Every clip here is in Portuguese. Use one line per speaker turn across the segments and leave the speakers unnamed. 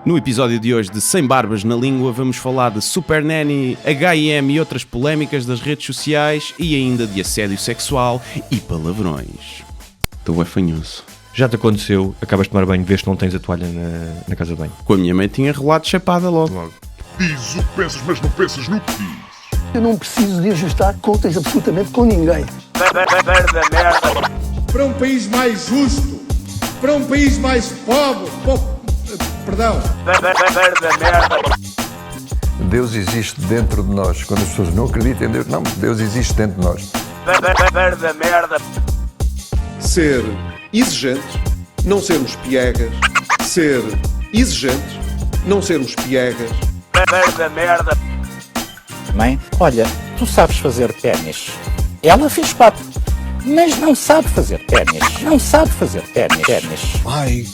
No episódio de hoje de Sem Barbas na Língua vamos falar de Super Nanny, H&M e outras polémicas das redes sociais e ainda de assédio sexual e palavrões. Estou fanhoso.
Já te aconteceu, acabas de tomar banho, vês que não tens a toalha na casa de banho?
Com a minha mãe tinha relado chapada logo.
Diz o que pensas, mas não pensas no que dizes.
Eu não preciso de ajustar contas absolutamente com ninguém.
Para um país mais justo, para um país mais pobre, perdão.
Deus existe dentro de nós. Quando as pessoas não acreditam em Deus, não, Deus existe dentro de nós.
Ser exigente, não sermos piegas. Ser exigente, não sermos piegas.
Mãe, olha, tu sabes fazer ténis. Ela fez 4, mas não sabe fazer ténis. Não sabe fazer ténis.
Ai,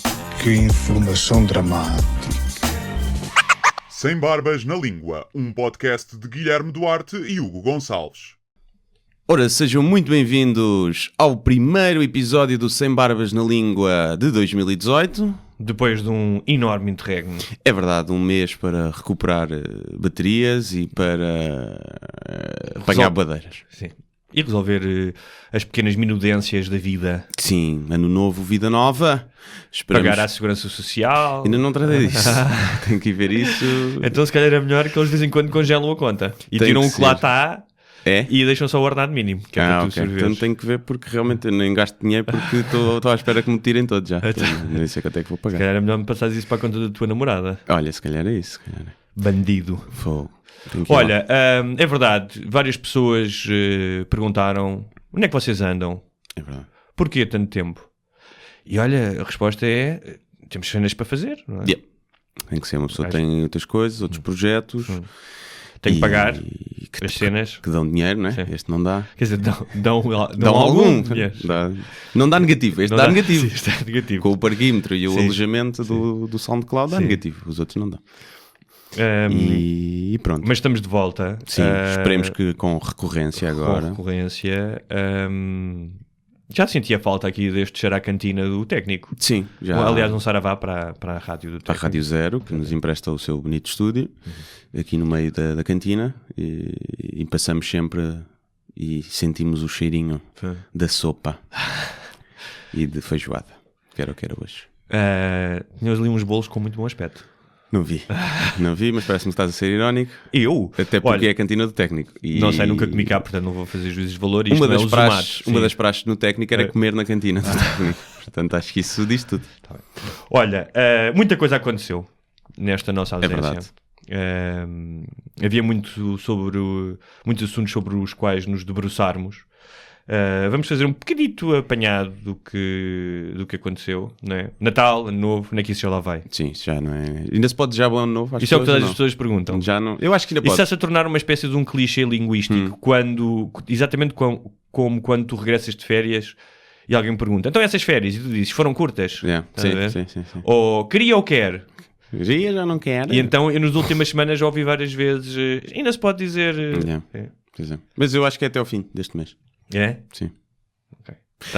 que informação dramática.
Sem Barbas na Língua, um podcast de Guilherme Duarte e Hugo Gonçalves.
Ora, sejam muito bem-vindos ao primeiro episódio do Sem Barbas na Língua de 2018.
Depois de um enorme interregno.
É verdade, um mês para recuperar baterias e para apanhar badeiras.
Sim. E resolver as pequenas minudências da vida.
Sim, ano novo, vida nova. Esperamos...
Pagar à segurança social.
Ainda não tratei disso. Tenho que ir ver isso.
Então se calhar é melhor que eles de vez em quando congelam a conta. E tiram o que lá está e deixam só o ordenado mínimo. Que é
ok. Então tenho que ver porque realmente eu nem gasto dinheiro porque estou à espera que me tirem todos já. Nem sei quanto é que vou pagar.
Se calhar é melhor me passares isso para a conta da tua namorada.
Olha, se calhar é isso.
Bandido.
Fogo.
Olha, é verdade, várias pessoas perguntaram onde é que vocês andam?
É verdade.
Porquê tanto tempo? E olha, a resposta é, temos cenas para fazer, não é?
Yeah. Tem que ser, uma pessoa tem outras coisas, outros projetos.
Tem que pagar as cenas.
Que dão dinheiro, não é?
Sim.
Este não dá.
Quer dizer, dão algum. Yes.
Não dá negativo, este dá negativo.
Sim, este dá negativo.
Com o parquímetro e o alojamento do SoundCloud dá negativo, os outros não dão. E pronto.
Mas estamos de volta.
Sim, esperemos que com recorrência agora.
Com recorrência. Já sentia falta aqui deste cheiro à cantina do técnico.
Sim, já.
Aliás, um saravá para a rádio do técnico.
Para a Rádio Zero, que nos empresta o seu bonito estúdio, aqui no meio da cantina. E passamos sempre e sentimos o cheirinho da sopa e de feijoada, que era o que era hoje.
Tínhamos ali uns bolos com muito bom aspecto.
Não vi, mas parece-me que estás a ser irónico.
Eu?
Até porque é a cantina do técnico. E...
Não sei, nunca comi cá, portanto não vou fazer juízes de valor. Isto
uma das praxes no técnico era comer na cantina do técnico. Portanto, acho que isso diz tudo.
Tá bem. Olha, muita coisa aconteceu nesta nossa ausência.
É verdade.
Havia muitos assuntos sobre os quais nos debruçarmos. Vamos fazer um pequenito apanhado do que aconteceu, não é? Natal, Ano Novo, onde é que isso já lá vai?
Sim, isso já não é... Ainda se pode desejar bom Ano Novo?
Isso é o que todas as pessoas perguntam.
Já não... Eu acho que ainda pode.
Isso está-se a tornar uma espécie de um clichê linguístico, exatamente como quando tu regressas de férias e alguém me pergunta, então essas férias, e tu dizes, foram curtas?
Sim.
Ou queria ou quer?
Queria, já não quer.
E então, eu nas últimas semanas já ouvi várias vezes, ainda se pode dizer...
Mas eu acho que é até ao fim deste mês.
É?
Sim.
Ok.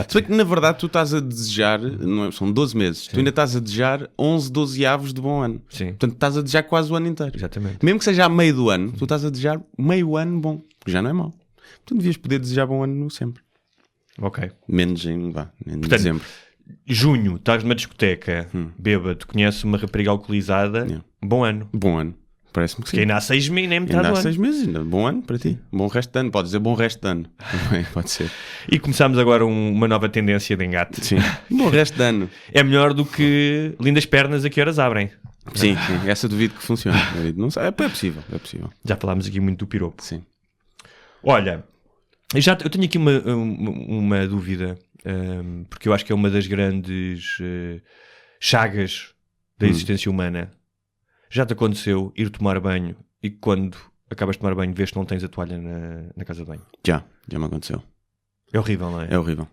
Se bem que na verdade tu estás a desejar, não é, são 12 meses, tu ainda estás a desejar 11, 12 avos de bom ano.
Sim.
Portanto estás a desejar quase o ano inteiro.
Exatamente.
Mesmo que seja a meio do ano, tu estás a desejar meio ano bom, que já não é mau. Portanto devias poder desejar bom ano sempre.
Ok.
Menos em dezembro.
Junho, estás numa discoteca, bêbado, conheces uma rapariga alcoolizada, bom ano.
Bom ano. Parece-me que sim.
Que ainda há 6 meses, nem metade do ano.
Ainda há 6 meses, ainda. Bom ano para ti. Bom resto de ano. Podes dizer bom resto de ano. Também pode ser.
E começamos agora uma nova tendência de engate.
Sim. Bom resto de ano.
É melhor do que lindas pernas a que horas abrem.
Sim. Essa duvido que funcione. Não sei. É possível.
Já falámos aqui muito do piropo.
Sim.
Olha, eu tenho aqui uma dúvida, porque eu acho que é uma das grandes chagas da existência humana. Já te aconteceu ir tomar banho e quando acabas de tomar banho vês que não tens a toalha na casa de banho?
Já me aconteceu.
É horrível, não é?
É horrível.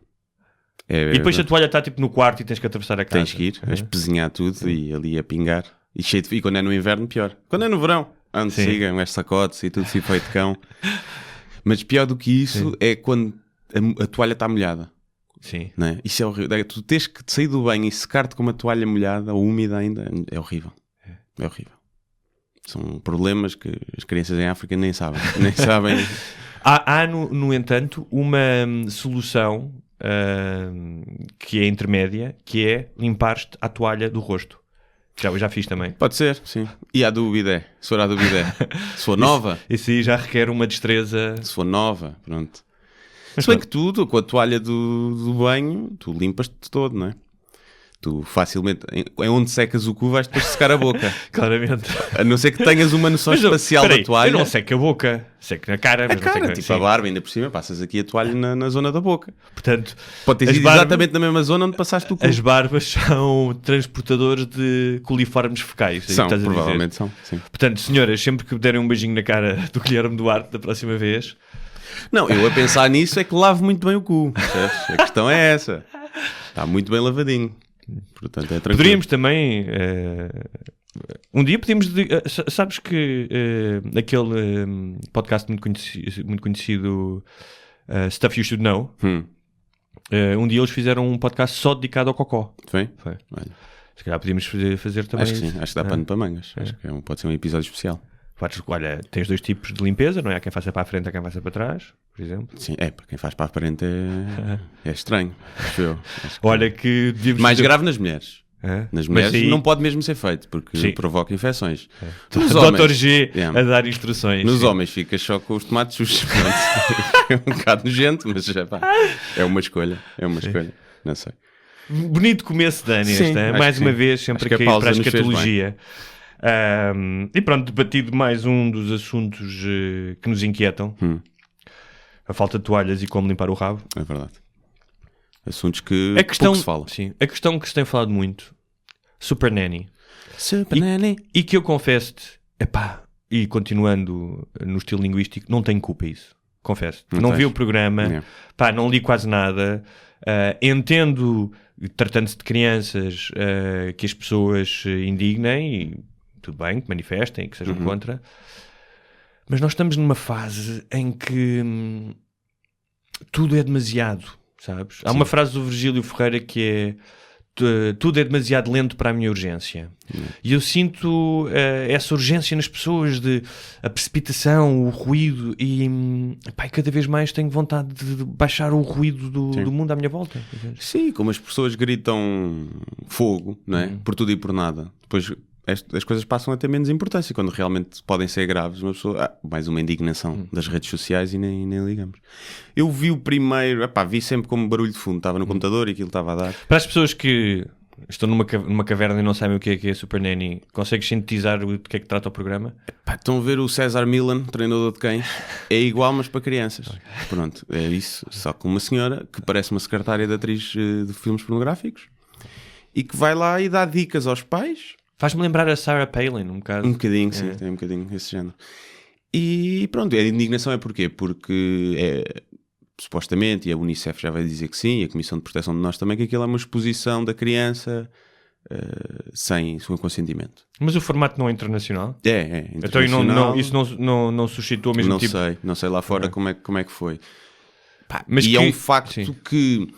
E depois a toalha está tipo no quarto e tens que atravessar a casa.
Tens que ir, a espezinhar tudo e ali a pingar. E quando é no inverno, pior. Quando é no verão, ande siga, umas sacotes e tudo se foi de cão. Mas pior do que isso é quando a toalha está molhada.
Sim.
Não é? Isso é horrível. Tu tens que sair do banho e secar-te com uma toalha molhada ou úmida ainda, é horrível. É horrível. São problemas que as crianças em África nem sabem. Nem sabem.
Há no entanto, uma solução que é intermédia, que é limpar-te a toalha do rosto. Já fiz também.
Pode ser, sim. E a do bidé. Se for a do bidé. Se for nova.
Isso aí já requer uma destreza.
Se for nova, pronto. Se bem que tudo, com a toalha do banho, tu limpas-te todo, não é? Tu facilmente, em onde secas o cu, vais depois secar a boca.
Claramente.
A não ser que tenhas uma noção espacial da toalha.
Eu não seco a boca, seco na cara. Mas
cara,
não seco,
tipo a barba, ainda por cima, passas aqui a toalha na zona da boca.
Portanto,
pode ter sido exatamente na mesma zona onde passaste o cu.
As barbas são transportadores de coliformes fecais.
São, provavelmente são, sim.
Portanto, senhoras, sempre que me derem um beijinho na cara do Guilherme Duarte da próxima vez...
Não, eu a pensar nisso é que lavo muito bem o cu. Percebes? A questão é essa. Está muito bem lavadinho. Portanto, é tranquilo.
Poderíamos também... um dia podíamos... sabes que aquele podcast muito conhecido Stuff You Should Know, um dia eles fizeram um podcast só dedicado ao cocó.
Foi?
Olha. Se calhar podíamos fazer também
acho que sim,
isso.
Acho que dá pano para mangas. Acho que pode ser um episódio especial.
Olha, tens 2 tipos de limpeza, não é? Há quem faça para a frente, há quem faça para trás, por exemplo.
Sim, para quem faz para a frente é estranho. Acho eu.
Olha que devíamos...
Mais grave nas mulheres.
É?
Nas mulheres
aí...
não pode mesmo ser feito, porque
sim.
provoca infecções.
Nos Dr. G a dar instruções.
Nos
sim.
homens ficas só com os tomates sujos. É um bocado nojento, mas é uma escolha. É uma escolha. Não sei.
Bonito começo de ano este, mais uma vez, sempre a cair para a escatologia. E pronto, debatido mais um dos assuntos que nos inquietam. A falta de toalhas e como limpar o rabo.
É verdade. Assuntos que
pouco
se fala.
Sim, a questão que se tem falado muito. Super Nanny.
Super Nanny.
E que eu confesso-te, e continuando no estilo linguístico, não tenho culpa isso. Confesso-te. Não vi o programa, não li quase nada. Entendo, tratando-se de crianças, que as pessoas indignem e tudo bem, que manifestem, que sejam contra. Mas nós estamos numa fase em que tudo é demasiado, sabes? Há uma frase do Virgílio Ferreira que é tudo é demasiado lento para a minha urgência. E eu sinto essa urgência nas pessoas, de a precipitação, o ruído, e cada vez mais tenho vontade de baixar o ruído do mundo à minha volta.
Sim, como as pessoas gritam fogo, não é? Por tudo e por nada. Depois as coisas passam a ter menos importância quando realmente podem ser graves. Uma pessoa, mais uma indignação das redes sociais e nem ligamos. Eu vi o primeiro, vi sempre como barulho de fundo, estava no computador e aquilo estava a dar.
Para as pessoas que estão numa caverna e não sabem o que é Super Nanny, consegues sintetizar o que é que trata o programa?
Estão a ver o César Millan, treinador de cães, é igual, mas para crianças. Pronto, é isso, só com uma senhora que parece uma secretária de atriz de filmes pornográficos e que vai lá e dá dicas aos pais.
Faz-me lembrar a Sarah Palin, um bocado.
Um bocadinho, sim, tem um bocadinho esse género. E pronto, a indignação é porquê? Porque supostamente, e a Unicef já vai dizer que sim, e a Comissão de Proteção de Nós também, que aquilo é uma exposição da criança sem seu consentimento.
Mas o formato não é internacional?
É internacional.
Então isso não suscitou o mesmo tipo?
Não sei lá fora como é que foi.
Mas
é um facto que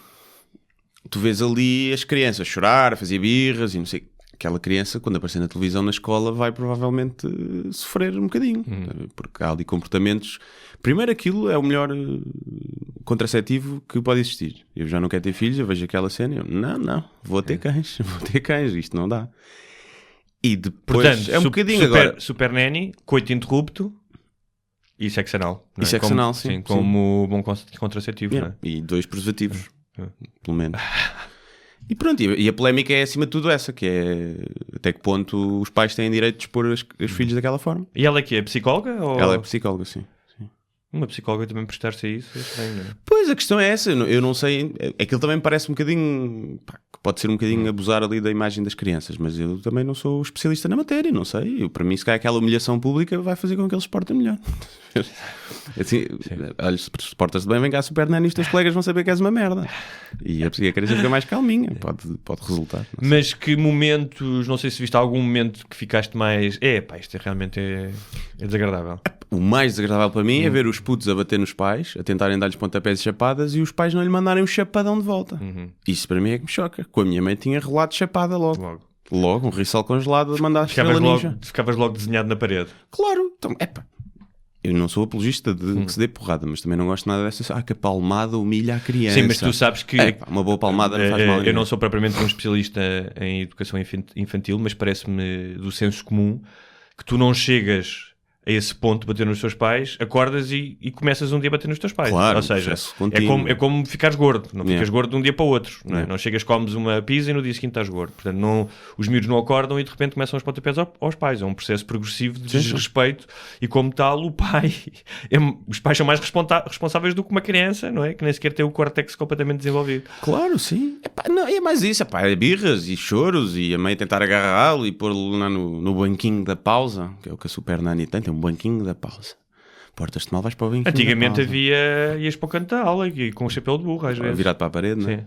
tu vês ali as crianças chorar, fazer birras e não sei. Aquela criança, quando aparecer na televisão na escola, vai provavelmente sofrer um bocadinho. Porque há ali comportamentos... Primeiro, aquilo é o melhor contraceptivo que pode existir. Eu já não quero ter filhos, eu vejo aquela cena e eu... Não, vou ter cães, isto não dá. E depois...
Portanto,
é um bocadinho agora...
Super Nanny, coito interrupto e sexo anal.
E sexo anal, sim.
Como bom contraceptivo, não é?
E 2 preservativos, pelo menos. E pronto, e a polémica é acima de tudo essa, que é até que ponto os pais têm direito de expor os filhos daquela forma.
E ela é psicóloga? Ou...
Ela é psicóloga, sim.
Uma psicóloga também prestar-se a isso? É estranho, não é?
Pois, a questão é essa, eu não sei, aquilo também parece um bocadinho, que pode ser um bocadinho abusar ali da imagem das crianças, mas eu também não sou especialista na matéria, não sei, para mim se calhar aquela humilhação pública vai fazer com que eles se portem melhor. Assim, olha, se portas-te bem, vem cá a Super Nanny e os teus colegas vão saber que és uma merda. E a criança fica mais calminha, pode resultar.
Mas que momentos, não sei se viste algum momento que ficaste mais... isto realmente é desagradável.
O mais desagradável para mim é ver os putos a bater nos pais, a tentarem dar-lhes pontapés e chapadas e os pais não lhe mandarem um chapadão de volta. Isso para mim é que me choca. Com a minha mãe tinha relado chapada logo. Logo, um rissol congelado a mandar a estrela ninja.
Ficavas logo desenhado na parede.
Claro, então, eu não sou apologista de que se dê porrada, mas também não gosto nada dessa. Que a palmada humilha a criança.
Sim, mas tu sabes que
uma boa palmada não faz mal.
Eu não sou propriamente um especialista em educação infantil, mas parece-me do senso comum que tu não chegas a esse ponto de bater nos teus pais, acordas e começas um dia a bater nos teus pais.
Claro,
ou seja,
é
como ficares gordo. Não ficas gordo de um dia para o outro. Não é? Não chegas, comes uma pizza e no dia seguinte estás gordo. Portanto, os miúdos não acordam e de repente começam os pontapés aos pais. É um processo progressivo de desrespeito e como tal o pai... os pais são mais responsáveis do que uma criança, não é? Que nem sequer tem o córtex completamente desenvolvido.
Claro, sim. Não, é mais isso. É birras e choros e a mãe tentar agarrá-lo e pô-lo lá no banquinho da pausa, que é o que a Super Nani tem um banquinho da pausa. Portas-te mal, vais para o banquinho.
Antigamente ias para o canto da aula e com o chapéu de burro, às vezes.
Virado para a parede, não é?
Sim.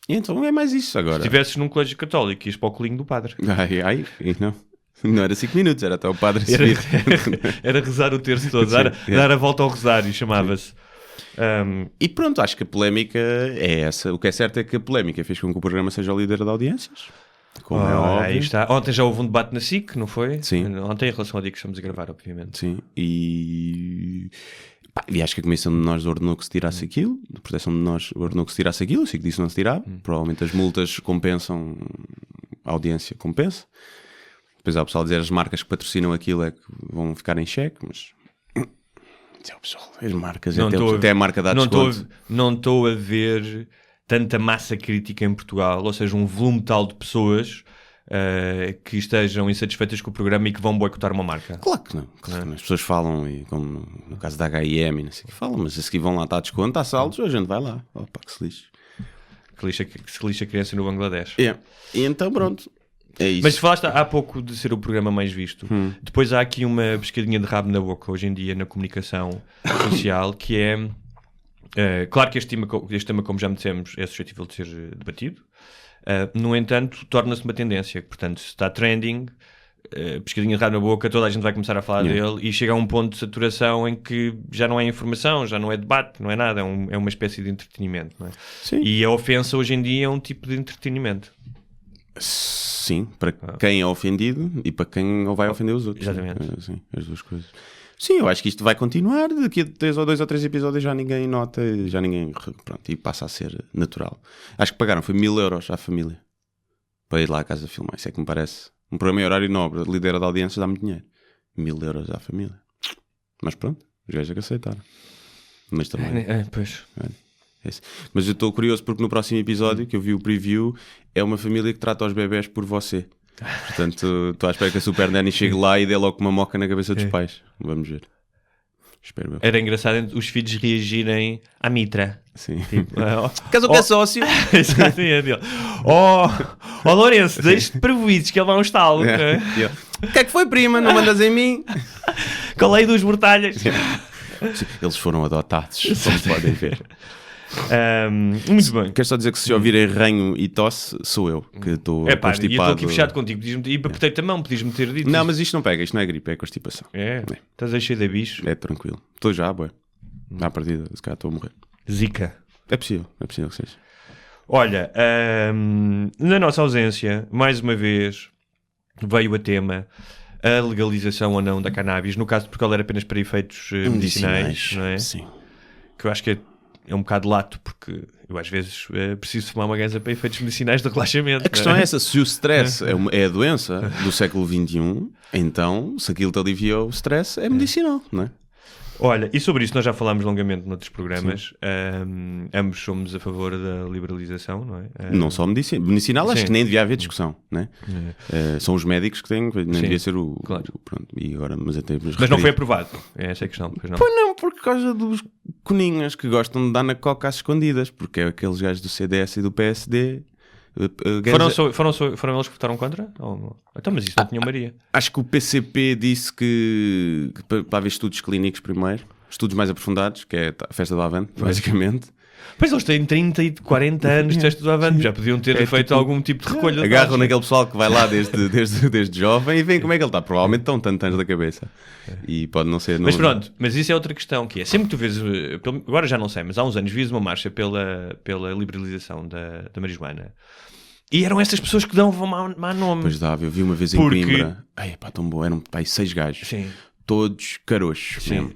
E então é mais isso agora.
Se estivesses num colégio católico, ias para o colinho do padre.
Não era 5 minutos, era até o padre subir.
Era rezar o terço todo, dar a volta ao rosário, chamava-se.
E pronto, acho que a polémica é essa. O que é certo é que a polémica fez com que o programa seja o líder de audiências. Como é óbvio.
Aí está. Ontem já houve um debate na SIC, não foi?
Sim.
Ontem em relação ao dia que estamos a gravar, obviamente.
Sim. E acho que a Comissão de Menores ordenou que se tirasse aquilo. A Proteção de Menores ordenou que se tirasse aquilo. Eu sei que disse não se tirava. Provavelmente as multas compensam. A audiência compensa. Depois há o pessoal dizer as marcas que patrocinam aquilo é que vão ficar em xeque, mas... pessoal, as marcas, até a marca dá desconto.
Não estou a ver tanta massa crítica em Portugal, ou seja, um volume tal de pessoas que estejam insatisfeitas com o programa e que vão boicotar uma marca.
Claro que não. As pessoas falam, e como no caso da H&M, não sei o que falam, mas a seguir vão lá, está a desconto, está a saldos, a gente vai lá. Opa, que se lixe.
Que se lixa a criança no Bangladesh.
E então pronto. É isso.
Mas falaste há pouco de ser o programa mais visto. Depois há aqui uma pescadinha de rabo na boca hoje em dia na comunicação social, que é claro que este tema, como já me dissemos, é suscetível de ser debatido. No entanto, torna-se uma tendência. Portanto, se está trending, pescadinha de rabo na boca, toda a gente vai começar a falar dele e chega a um ponto de saturação em que já não é informação, já não é debate, não é nada, é uma espécie de entretenimento. Não é?
Sim.
E a ofensa hoje em dia é um tipo de entretenimento.
Sim, para quem é ofendido e para quem vai ofender os outros.
Exatamente.
Sim, as duas coisas. Sim, eu acho que isto vai continuar. Daqui a 2 ou 3 episódios já ninguém nota, já ninguém. Pronto, e passa a ser natural. Acho que pagaram, foi 1.000 euros à família para ir lá à casa filmar. Isso é que me parece. Um programa em horário nobre, lidera de audiências, dá muito dinheiro. 1.000 euros à família. Mas pronto, os gajos é que aceitaram. Mas também.
Pois.
Mas eu estou curioso porque no próximo episódio, que eu vi o preview, é uma família que trata os bebés por você. Portanto, estou à espera que a Super Nanny chegue lá e dê logo uma moca na cabeça dos pais. Vamos ver. Espero eu.
Era engraçado os filhos reagirem à mitra.
Sim.
Tipo,
caso que é sócio.
Lourenço, deixe-te prejuízos que ele vai a um estalo.
O que é que foi, prima? Não mandas em mim?
Colei 2 mortalhas.
Eles foram adotados, como podem ver.
Muito bem.
Quero só dizer que se ouvirem ranho e tosse, sou eu que estou constipado.
E estou aqui fechado contigo. E apertei-te a mão, podias-me ter dito.
Não, mas isto não pega, isto não é gripe, é constipação.
Estás aí cheio de bicho.
É tranquilo. Estou já, boé. À partida, se calhar estou a morrer.
Zika.
É possível que seja.
Olha, na nossa ausência, mais uma vez, veio a tema a legalização ou não da cannabis. No caso de Portugal era apenas para efeitos medicinais, não é? Sim. Que eu acho que é um bocado lato, porque eu às vezes preciso fumar uma ganza para efeitos medicinais de relaxamento.
A questão é essa, se o stress é a doença do século XXI, então se aquilo te alivia o stress é medicinal, não é?
Olha, e sobre isso nós já falámos longamente noutros programas. Ambos somos a favor da liberalização, não é?
Não só medicinal, acho que nem devia haver discussão, não é? São os médicos que têm, nem devia ser o...
Claro.
Pronto, e agora, mas
não foi aprovado, essa é a questão. Pois
não, por causa dos coninhas que gostam de dar na coca às escondidas, porque é aqueles gajos do CDS e do PSD...
Foram eles que votaram contra? Então, mas isso não tinha Maria.
Acho que o PCP disse que para haver estudos clínicos primeiro, estudos mais aprofundados, que é a festa do Avante, basicamente.
Pois eles têm 30 e 40 anos de festa do Avante, já podiam ter feito algum tipo de recolha.
Agarram naquele pessoal que vai lá desde jovem e veem como é que ele está. Provavelmente estão tantos anos da cabeça. E pode não ser...
Mas pronto, mas isso é outra questão, que é, sempre que tu vês, agora já não sei, mas há uns anos vias uma marcha pela liberalização da marijuana. E eram essas pessoas que dão má nome.
Pois dava, eu vi uma vez em Coimbra. Ai, pá, tão bom. Eram 6 gajos.
Sim.
Todos caroxos.
Sim.
Mesmo.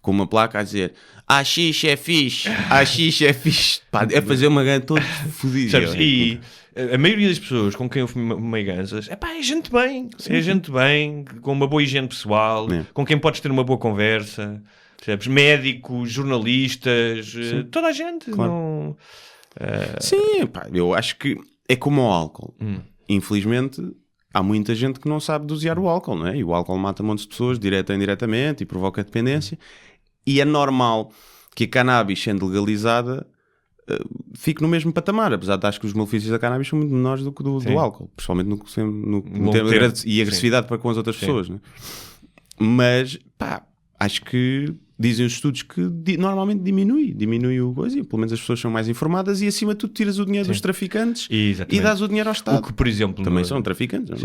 Com uma placa a dizer AX é fixe. AX é fixe. Pá, é fazer uma ganha todo fodido.
E a maioria das pessoas com quem eu fumei ganzas é gente bem.
Sim.
É gente bem, com uma boa higiene pessoal, com quem podes ter uma boa conversa. Percebes? Médicos, jornalistas, toda a gente.
Claro.
Não...
Sim, pá, eu acho que é como o álcool. Infelizmente, há muita gente que não sabe dosear o álcool, não é? E o álcool mata montes de pessoas, direta ou indiretamente, e provoca dependência. E é normal que a cannabis, sendo legalizada, fique no mesmo patamar, apesar de acho que os malefícios da cannabis são muito menores do que do álcool, principalmente no termo e agressividade para com as outras pessoas, não é? Mas, pá, acho que dizem os estudos que normalmente diminui o coisa, e pelo menos as pessoas são mais informadas e acima de tudo tiras o dinheiro dos traficantes e dás o dinheiro ao Estado.
O que, por exemplo...
Também são traficantes.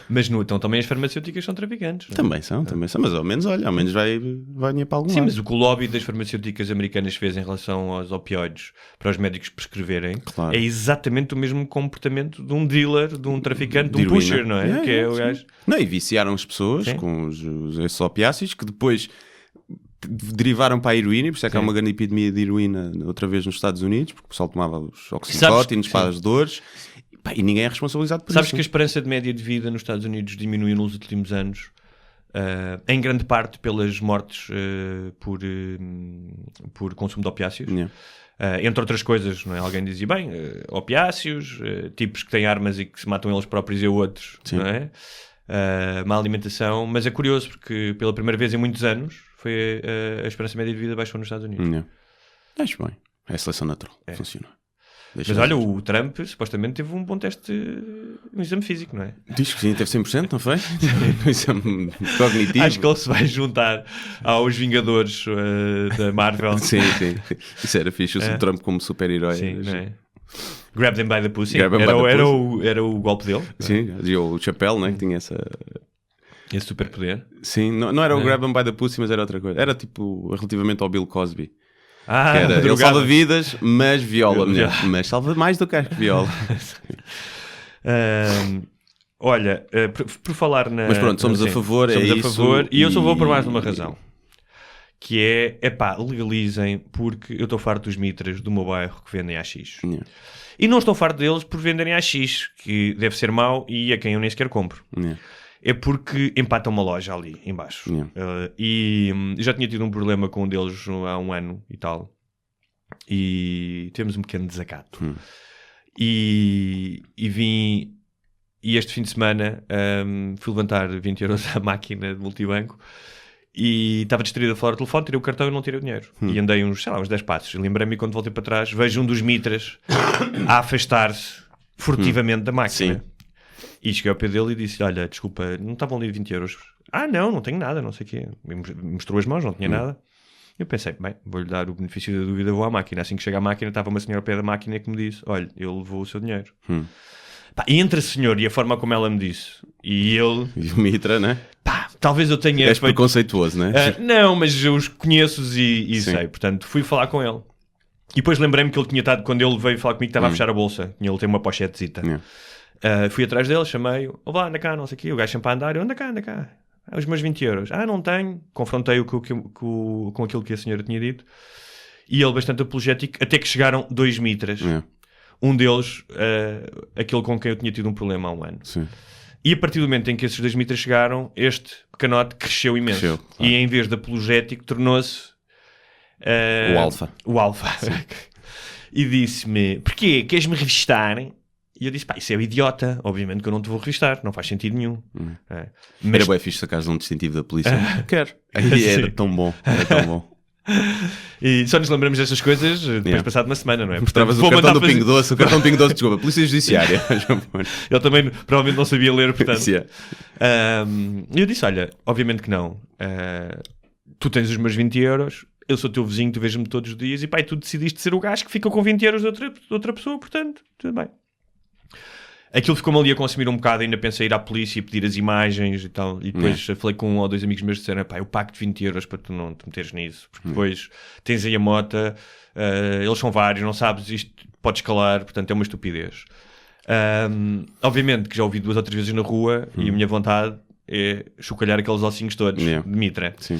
Mas então também as farmacêuticas são traficantes.
Também são, mas ao menos vai dinheiro para algum lado.
Sim, mas o que o lobby das farmacêuticas americanas fez em relação aos opioides para os médicos prescreverem é exatamente o mesmo comportamento de um dealer, de um traficante, de um pusher, não é? Que é o gajo...
Não, e viciaram as pessoas com esses opiáceos que depois derivaram para a heroína, por isso é que há uma grande epidemia de heroína outra vez nos Estados Unidos, porque o pessoal tomava os oxicótinos para as dores e ninguém é responsabilizado por isso.
Sabes que a esperança de média de vida nos Estados Unidos diminuiu nos últimos anos, em grande parte pelas mortes por consumo de opiáceos. Entre outras coisas, não é? Alguém dizia, bem, opiáceos, tipos que têm armas e que se matam eles próprios e outros, não é? Má alimentação, mas é curioso porque pela primeira vez em muitos anos foi a esperança média de vida baixou nos Estados Unidos.
Acho bem, é a seleção natural, funciona.
Mas olha, o Trump supostamente teve um bom teste, um exame físico, não é?
Diz que sim, teve 100%, não foi? Um exame cognitivo.
Acho que ele se vai juntar aos Vingadores da Marvel.
Sim. Isso era fixe, o Trump como super-herói.
Sim, não é? Grab them by the pussy. Era o golpe dele.
Sim, e o Chappelle, né, que tinha esse
superpoder.
Sim, não era o grab them by the pussy, mas era outra coisa. Era tipo relativamente ao Bill Cosby. Ele salva vidas, mas viola mulher. Mas salva mais do que viola.
Olha, por falar na...
Mas pronto, somos a favor,
somos
a
favor, e eu só vou por mais uma razão. Que é, legalizem, porque eu estou farto dos mitras do meu bairro que vendem AX. E não estou farto deles por venderem AX, que deve ser mau e a quem eu nem sequer compro. É porque empatam uma loja ali em baixo. E já tinha tido um problema com um deles há um ano e tal. E tivemos um pequeno desacato. E vim... E este fim de semana fui levantar 20 euros à máquina de multibanco e estava distraído a falar ao telefone, tirei o cartão e não tirei o dinheiro. E andei uns 10 passos. E lembrei-me, e quando voltei para trás, vejo um dos mitras a afastar-se furtivamente da máquina. E cheguei ao pé dele e disse, olha, desculpa, não estavam ali 20 euros? Não tenho nada, não sei o quê. Mostrou as mãos, não tinha nada. Eu pensei, bem, vou-lhe dar o benefício da dúvida, vou à máquina. Assim que chega à máquina, estava uma senhora ao pé da máquina que me disse, olha, ele levou o seu dinheiro. E entre a senhora e a forma como ela me disse, e ele...
E o mitra, né?
Talvez eu tenha...
És preconceituoso, né?
Não, mas eu os conheço e sei. Portanto, fui falar com ele. E depois lembrei-me que ele tinha estado, quando ele veio falar comigo, estava a fechar a bolsa. Ele tem uma pochetezita. Fui atrás dele, chamei-o. Olá, anda cá, não sei o quê. O gajo sempre a andar. Eu, anda cá. Os meus 20 euros. Não tenho. Confrontei-o com aquilo que a senhora tinha dito. E ele bastante apologético. Até que chegaram 2 mitras. Um deles, aquele com quem eu tinha tido um problema há um ano. E a partir do momento em que esses 2 mitras chegaram, este pequenote cresceu imenso. E em vez de apologético, tornou-se... O alfa. E disse-me, porquê? Queres-me revistar? E eu disse, isso é idiota. Obviamente que eu não te vou revistar. Não faz sentido nenhum.
Mas... Era bem fixe sacares um distintivo da polícia. Quero. Era tão bom.
E só nos lembramos destas coisas depois passado uma semana, não é?
Mostravas o cartão do Pingo Doce, desculpa, Polícia Judiciária.
Ele também provavelmente não sabia ler, portanto. E eu disse, olha, obviamente que não. Tu tens os meus 20 euros, eu sou teu vizinho, tu vês-me todos os dias, e tu decidiste ser o gajo que fica com 20 euros de outra pessoa, portanto, tudo bem. Aquilo ficou-me ali a consumir um bocado, ainda pensei em ir à polícia e pedir as imagens e tal, e depois falei com 1 ou 2 amigos meus que disseram, eu pago de 20 euros para tu não te meteres nisso, porque depois tens aí a mota, eles são vários, não sabes, isto pode escalar, portanto é uma estupidez. Obviamente que já ouvi 2 ou 3 vezes na rua e a minha vontade é chocalhar aqueles ossinhos todos de mitra.
Sim.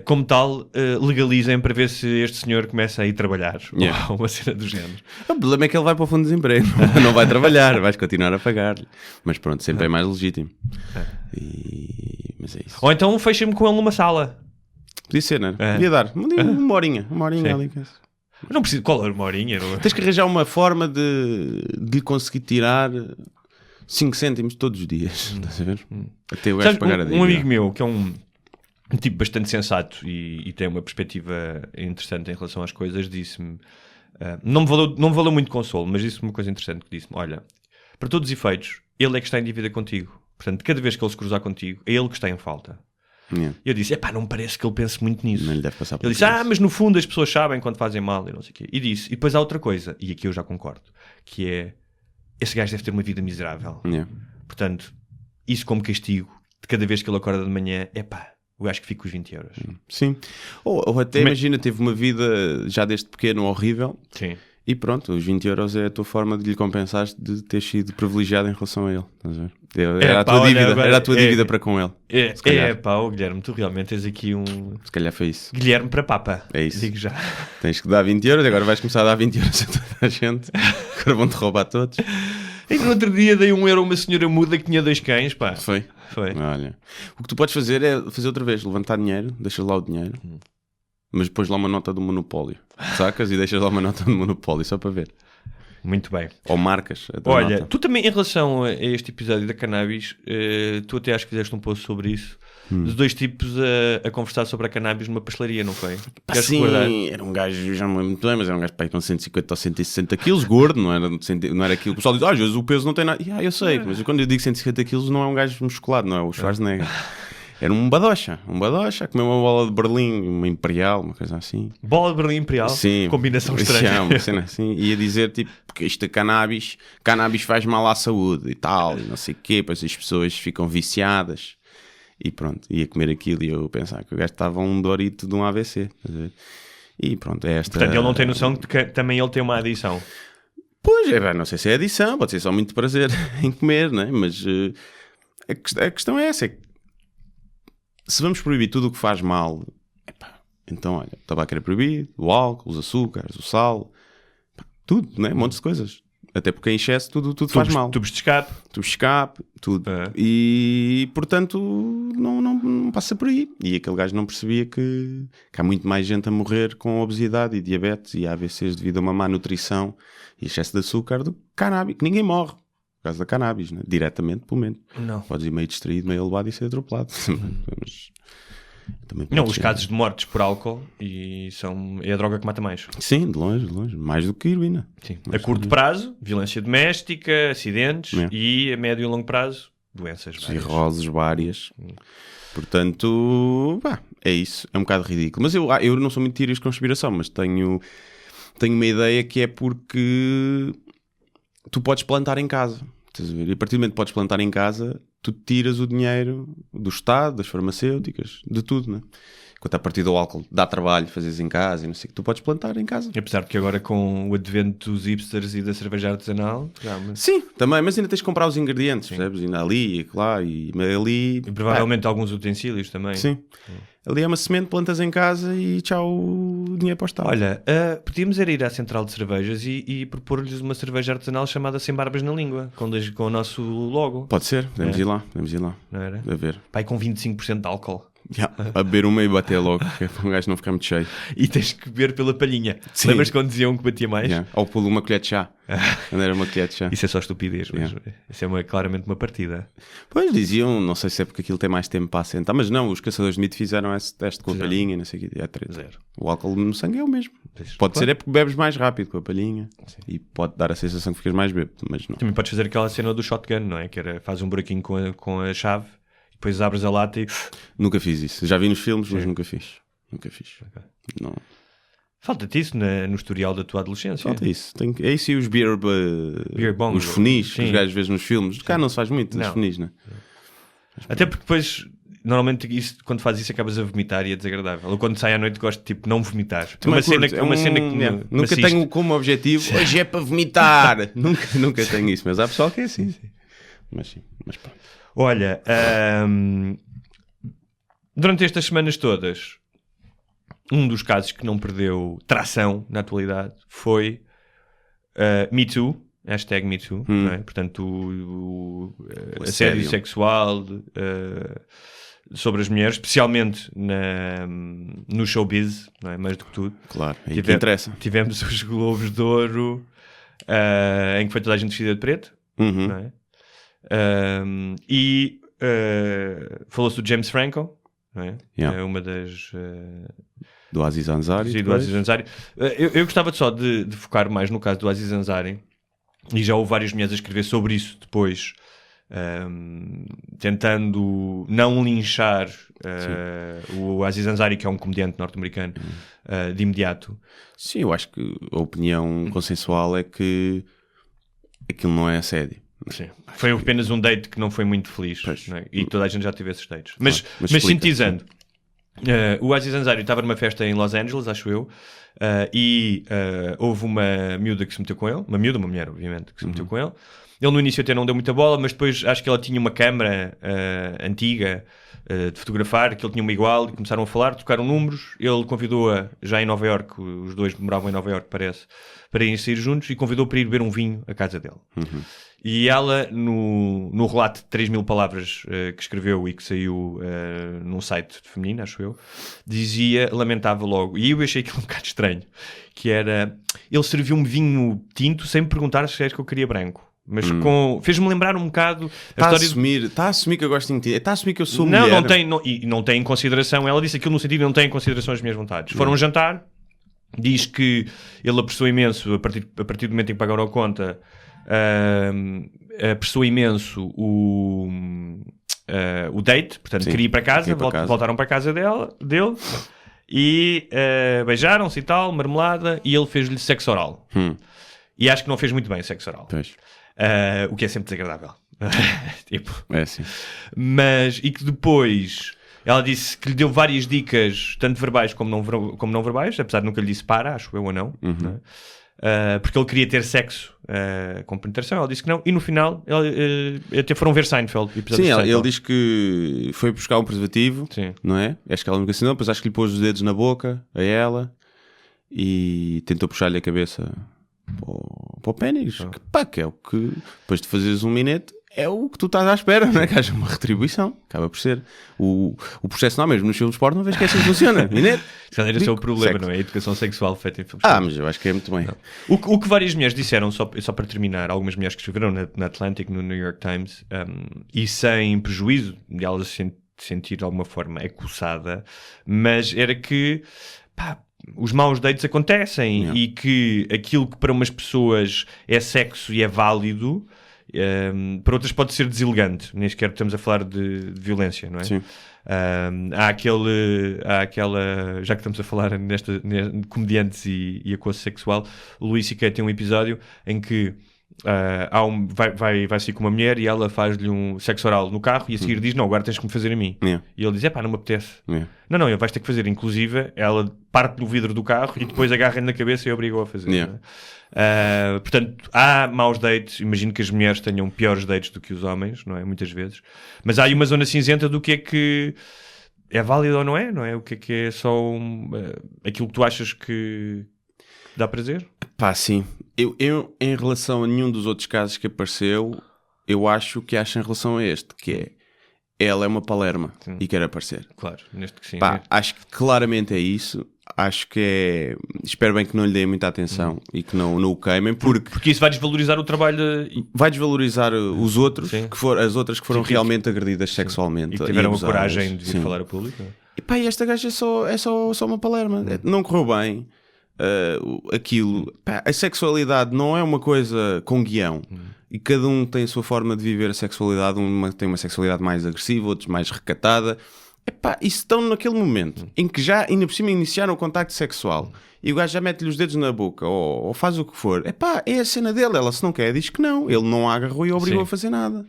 Como tal, legalizem para ver se este senhor começa a ir trabalhar. Ou uma cena do género.
O problema é que ele vai para o fundo de desemprego. Não vai trabalhar, vais continuar a pagar-lhe. Mas pronto, sempre é mais legítimo. Mas é isso.
Ou então fechem-me com ele numa sala.
Podia ser, não é? Podia dar uma horinha ali.
Não preciso, qual era uma horinha?
Tens que arranjar uma forma de conseguir tirar 5 cêntimos todos os dias. Estás a ver? Até o gajo pagar a dívida.
Um amigo meu, que é um tipo bastante sensato e tem uma perspectiva interessante em relação às coisas, disse-me, não me valeu muito consolo, mas disse-me uma coisa interessante, que disse-me, olha, para todos os efeitos, ele é que está em dívida contigo. Portanto, cada vez que ele se cruzar contigo, é ele que está em falta. E eu disse, não me parece que ele pense muito nisso.
Não lhe deve passar por
ele disse, mas no fundo as pessoas sabem quando fazem mal e não sei o quê. E disse, e depois há outra coisa, e aqui eu já concordo, que é, esse gajo deve ter uma vida miserável. Portanto, isso como castigo, de cada vez que ele acorda de manhã, eu acho que fico com os 20 euros.
Sim. Ou até, imagina, teve uma vida já desde pequeno horrível.
Sim.
E pronto, os 20 euros é a tua forma de lhe compensar de ter sido privilegiado em relação a ele. Estás a ver? Era a tua dívida para com ele.
Guilherme, tu realmente tens aqui um...
Se calhar foi isso.
Guilherme para Papa.
É isso.
Digo já.
Tens que dar 20 euros, agora vais começar a dar 20 euros a toda a gente. Agora vão-te roubar todos.
E no outro dia dei 1 euro a uma senhora muda que tinha 2 cães, pá.
Foi. Olha, o que tu podes fazer é fazer outra vez, levantar dinheiro, deixas lá o dinheiro, mas depois lá uma nota do monopólio, sacas? E deixas lá uma nota do monopólio, só para ver.
Muito bem.
Ou marcas.
Olha,
nota.
Tu também, em relação a este episódio da cannabis, tu até acho que fizeste um post sobre isso, de 2 tipos a conversar sobre a cannabis numa pastelaria, não foi?
Sim, recordar? Era um gajo, já não me lembro muito bem, mas era um gajo para aí com 150 ou 160 quilos, gordo, não era aquilo. O pessoal diz, às vezes o peso não tem nada. Eu sei, mas quando eu digo 150 quilos não é um gajo musculado, não é o Schwarzenegger. Era um badocha, a comer uma bola de Berlim, uma Imperial, uma coisa assim.
Bola de Berlim Imperial?
Sim.
Combinação estranha.
Uma cena assim. Ia dizer, tipo, porque isto é cannabis faz mal à saúde e tal, e não sei o quê, pois as pessoas ficam viciadas. E pronto, ia comer aquilo e eu pensava que o gajo estava um Dorito de um AVC. E pronto, é esta...
Portanto, ele não tem noção de que também ele tem uma adição.
Pois, não sei se é adição, pode ser só muito prazer em comer, né? Mas a questão é essa, é que se vamos proibir tudo o que faz mal, então olha, o tabaco era proibido, o álcool, os açúcares, o sal, tudo, né? Um monte de coisas. Até porque em excesso tudo faz mal.
Tubos de escape, tudo.
E portanto não passa por aí. E aquele gajo não percebia que há muito mais gente a morrer com obesidade e diabetes e AVCs devido a uma má nutrição e excesso de açúcar do que cannabis, que ninguém morre por causa da cannabis, né? Diretamente, pelo menos.
Não.
Podes ir meio distraído, meio elevado e ser atropelado. Mas
não, os casos de mortes por álcool é a droga que mata mais.
Sim, de longe, mais do que heroína.
Sim. A curto prazo, violência doméstica, acidentes, e a médio e longo prazo, doenças várias.
Cirroses várias. Portanto, é isso. É um bocado ridículo. Mas eu não sou muito de teorias de conspiração, mas tenho uma ideia que é porque tu podes plantar em casa. E a partir do momento que podes plantar em casa, tu tiras o dinheiro do Estado, das farmacêuticas, de tudo, né? Enquanto a partir do álcool dá trabalho fazeres em casa e não sei o que, tu podes plantar em casa.
E apesar de que agora com o advento dos hipsters e da cerveja artesanal...
Sim, também, mas ainda tens de comprar os ingredientes, percebes? Ainda ali e lá e ali...
E provavelmente alguns utensílios também.
Sim. Ali é uma semente, plantas em casa e tchau, o dinheiro para o Estado.
Olha, podíamos ir à central de cervejas e propor-lhes uma cerveja artesanal chamada Sem Barbas na Língua, com o nosso logo.
Pode ser, podemos ir lá.
Não era?
A ver.
Pai, com 25% de álcool.
A beber uma e bater logo, para um gajo não ficar muito cheio.
E tens que beber pela palhinha.
Sim.
Lembras quando diziam que batia mais?
Ou por uma colher de chá. Quando era uma colher de chá.
Isso é só estupidez, mas isso é claramente uma partida.
Pois diziam, não sei se é porque aquilo tem mais tempo para assentar, mas não, os caçadores de mito fizeram esse teste com a palhinha e não sei o que, é 3. O álcool no sangue é o mesmo. Pode ser é porque bebes mais rápido com a palhinha. Sim. E pode dar a sensação que ficas mais bêbado, mas não.
Também podes fazer aquela cena do shotgun, não é? Que era, faz um buraquinho com a chave, depois abres a lata e...
Nunca fiz isso. Já vi nos filmes, mas nunca fiz. Okay. Não.
Falta-te isso no historial da tua adolescência.
Falta isso. É isso e os beer bong, os funis que os gajos vês nos filmes. Cá não se faz muito, nos funis, não é?
Até porque depois normalmente quando fazes isso acabas a vomitar e é desagradável. Ou quando sai à noite gosto de tipo não vomitar.
Também
Uma cena
curto.
que me
nunca
assiste.
tenho como objetivo hoje é para vomitar. nunca tenho isso, mas há pessoal que é assim. Mas pronto.
Olha, durante estas semanas todas, um dos casos que não perdeu tração na atualidade foi Me Too, hashtag Me Too, não é? Portanto, o assédio sexual sobre as mulheres, especialmente no showbiz, não é? Mais do que tudo.
Claro, aí que interessa.
Tivemos os Globos de Ouro, em que foi toda a gente vestida de preto, não é? E falou-se do James Franco, não é?
Yeah.
É uma das...
do Aziz Ansari.
Sim, do Aziz Ansari. Eu gostava só de focar mais no caso do Aziz Ansari, e já houve várias mulheres a escrever sobre isso depois, tentando não linchar o Aziz Ansari, que é um comediante norte-americano, de imediato.
Sim, eu acho que a opinião consensual é que aquilo não é assédio.
Sim. Foi apenas um date que não foi muito feliz, não é? E toda a gente já teve esses dates. Mas
explica,
sintetizando, o Aziz Ansari estava numa festa em Los Angeles, acho eu, e houve uma miúda que se meteu com ele, uma mulher, obviamente, que se meteu com ele. Ele no início até não deu muita bola, mas depois acho que ela tinha uma câmara antiga de fotografar, que ele tinha uma igual, e começaram a falar, tocaram números. Ele convidou-a, já em Nova Iorque, os dois moravam em Nova Iorque, parece, para irem sair juntos, e convidou para ir beber um vinho à casa dele. E ela, no relato de 3.000 palavras que escreveu e que saiu num site feminino, acho eu, lamentava logo, e eu achei aquilo um bocado estranho, que era, ele serviu-me vinho tinto sem me perguntar se é que eu queria branco. Mas fez-me lembrar um bocado
Está a assumir que eu gosto de ti. Está a assumir que eu sou mulher.
Não tem em consideração. Ela disse aquilo no sentido de não tem em consideração as minhas vontades. Foram jantar. Diz que ele apressou imenso a partir do momento em que pagaram a conta. Apressou imenso o date. Portanto, queria ir para casa. Voltaram para a casa dele. E beijaram-se e tal, marmelada. E ele fez-lhe sexo oral. E acho que não fez muito bem sexo oral.
Pois.
O que é sempre desagradável. Tipo.
É assim.
Mas, e que depois ela disse que lhe deu várias dicas, tanto verbais como não verbais, apesar de nunca lhe disse para, acho eu ou não, não é? Porque ele queria ter sexo com penetração, ela disse que não, e no final até foram ver Seinfeld.
Sim, ele diz que foi buscar um preservativo, não é? Acho que ela nunca assinou, depois acho que lhe pôs os dedos na boca a ela e tentou puxar-lhe a cabeça para o pênis, que é o que depois de fazeres um minete é o que tu estás à espera, não é? Que haja uma retribuição, acaba por ser o processo, não mesmo nos filmes de porno, uma vez que é assim que funciona, minete.
Esse é o problema, não é? A educação sexual feita em filmes.
Mas eu acho que é muito bem.
O que várias mulheres disseram, só para terminar, algumas mulheres que escreveram na Atlantic, no New York Times, e sem prejuízo de elas se sentir de alguma forma acossada, mas era que os maus dates acontecem e que aquilo que para umas pessoas é sexo e é válido, para outras pode ser deselegante. Nem sequer estamos a falar de violência, não é?
Sim.
Há aquela, já que estamos a falar de comediantes e acoso sexual, o Luís C.K. tem um episódio em que vai sair com uma mulher e ela faz-lhe um sexo oral no carro e a seguir diz, não, agora tens que me fazer a mim. E ele diz, não me apetece. Não, ele vais ter que fazer. Inclusive, ela parte no vidro do carro e depois agarra-lhe na cabeça e obriga-o a fazer. Portanto, há maus dates. Imagino que as mulheres tenham piores dates do que os homens, não é? Muitas vezes. Mas há aí uma zona cinzenta do que é válido ou não é, não é? O que é só aquilo que tu achas que dá prazer?
Sim. Eu, em relação a nenhum dos outros casos que apareceu, eu acho que em relação a este, que é, ela é uma palerma e quer aparecer.
Claro, neste que sim.
Acho que claramente é isso. Acho que é... Espero bem que não lhe deem muita atenção e que não o queimem,
porque isso vai desvalorizar o trabalho
vai desvalorizar os outros, as outras que foram realmente agredidas sexualmente.
E que tiveram a coragem de vir falar a público.
E esta gaja é só uma palerma. Não correu bem. Aquilo, a sexualidade não é uma coisa com guião e cada um tem a sua forma de viver a sexualidade. Tem uma sexualidade mais agressiva, outros mais recatada. E se estão naquele momento em que já ainda por cima iniciaram o contacto sexual e o gajo já mete-lhe os dedos na boca ou faz o que for, é a cena dele. Ela, se não quer, diz que não. Ele não a agarrou e obrigou a fazer nada.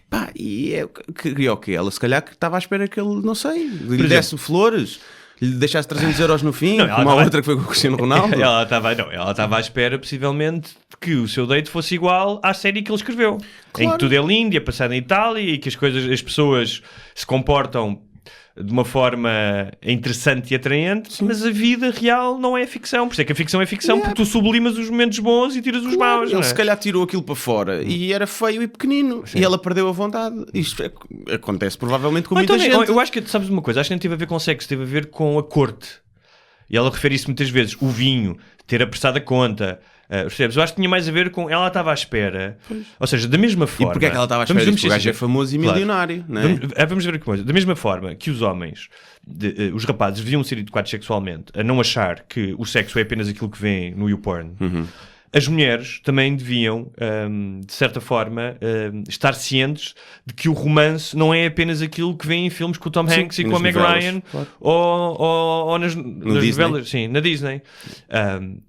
Pá, e queria o quê? Ela se calhar que estava à espera que ele, não sei, lhe desse flores, lhe deixasse 300 euros no fim, como a outra que foi com o Cristiano Ronaldo.
Ela estava à espera, possivelmente, que o seu date fosse igual à série que ele escreveu.
Claro.
Em que tudo é lindo e é passado em Itália e que as pessoas se comportam de uma forma interessante e atraente, mas a vida real não é ficção. Por isso é que a ficção é ficção, porque tu sublimas os momentos bons e tiras os maus.
Ele se calhar tirou aquilo para fora e era feio e pequenino. Sim. E ela perdeu a vontade. Isto acontece provavelmente com muita gente.
Eu acho que, sabes uma coisa, acho que não teve a ver com sexo, teve a ver com a corte. E ela refere isso muitas vezes. O vinho, ter apressado a conta... percebes? Eu acho que tinha mais a ver com... Ela estava à espera. Pois. Ou seja, da mesma forma...
E porquê é que ela estava à espera? Porque o gajo é famoso e milionário. Não é?
Vamos ver que coisa. Da mesma forma que os homens, os rapazes, deviam ser educados sexualmente a não achar que o sexo é apenas aquilo que vem no YouPorn. As mulheres também deviam, de certa forma, estar cientes de que o romance não é apenas aquilo que vem em filmes com o Tom Hanks e com a Meg Ryan, claro. ou nas novelas, sim, na Disney.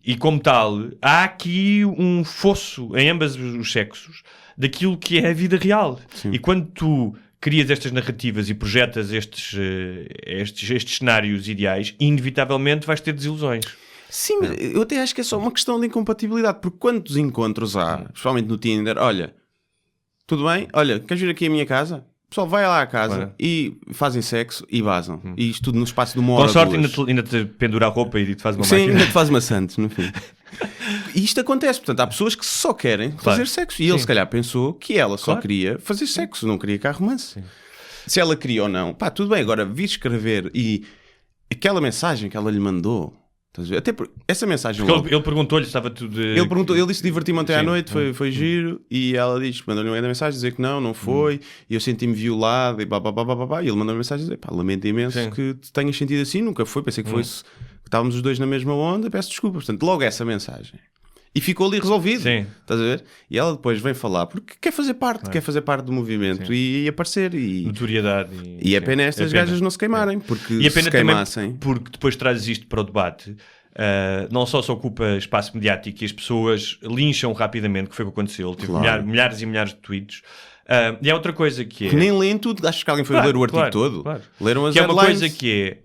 E como tal, há aqui um fosso em ambos os sexos daquilo que é a vida real. Sim. E quando tu crias estas narrativas e projetas estes cenários ideais, inevitavelmente vais ter desilusões.
Sim, mas eu até acho que é só uma questão de incompatibilidade, porque quantos encontros há, principalmente no Tinder, olha, tudo bem, olha, queres vir aqui à minha casa? O pessoal vai lá à casa e fazem sexo e vazam. E isto tudo no espaço de uma hora.
Com sorte ainda te pendura a roupa e te faz uma
máquina.
Sim,
ainda te faz uma Santos, no fim. E isto acontece, portanto, há pessoas que só querem fazer sexo. E ele se calhar pensou que ela só queria fazer sexo, não queria cá romance. Sim. Se ela queria ou não, pá, tudo bem, agora vir escrever e aquela mensagem que ela lhe mandou... Até essa mensagem
ele perguntou-lhe se estava tudo...
Ele disse que diverti-me ontem à noite, foi giro, e ela diz, mandou-lhe uma mensagem dizer que não foi, e eu senti-me violado, e e ele mandou uma mensagem dizer, pá, lamento imenso que te tenhas sentido assim, nunca foi, pensei que fosse, que estávamos os dois na mesma onda, peço desculpa. Portanto, logo essa mensagem. E ficou ali resolvido, estás a ver? E ela depois vem falar, porque quer fazer parte do movimento e aparecer. E
notoriedade.
E é pena estas gajas não se queimarem, porque
e é pena
se queimassem...
porque depois trazes isto para o debate, não só se ocupa espaço mediático e as pessoas lincham rapidamente, que foi o que aconteceu, teve milhares e milhares de tweets. E há outra coisa que é...
Que nem leem tudo, acho que alguém foi ler o artigo todo. Leram as
headlines. É uma coisa que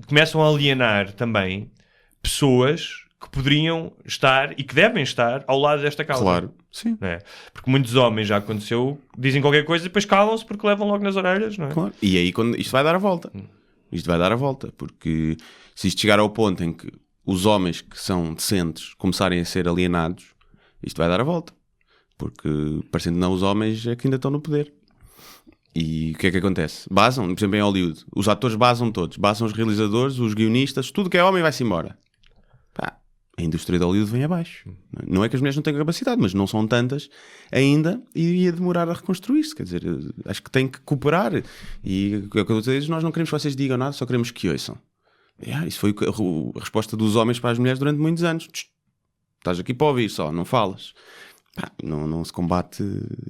começam a alienar também pessoas... que poderiam estar e que devem estar ao lado desta causa.
Claro, sim.
Não é? Porque muitos homens, já aconteceu, dizem qualquer coisa e depois calam-se porque levam logo nas orelhas, não é?
Claro. E aí isto vai dar a volta. Isto vai dar a volta, porque se isto chegar ao ponto em que os homens que são decentes começarem a ser alienados, isto vai dar a volta. Porque, parecendo não, os homens é que ainda estão no poder. E o que é que acontece? Basam, por exemplo, em Hollywood. Os atores basam todos. Basam os realizadores, os guionistas, tudo que é homem vai-se embora. A indústria de Hollywood vem abaixo. Não é que as mulheres não tenham capacidade, mas não são tantas ainda e ia demorar a reconstruir-se. Quer dizer, acho que tem que cooperar. E o que eu digo, nós não queremos que vocês digam nada, só queremos que ouçam. Isso foi a resposta dos homens para as mulheres durante muitos anos. Estás aqui para ouvir só, não falas. Não se combate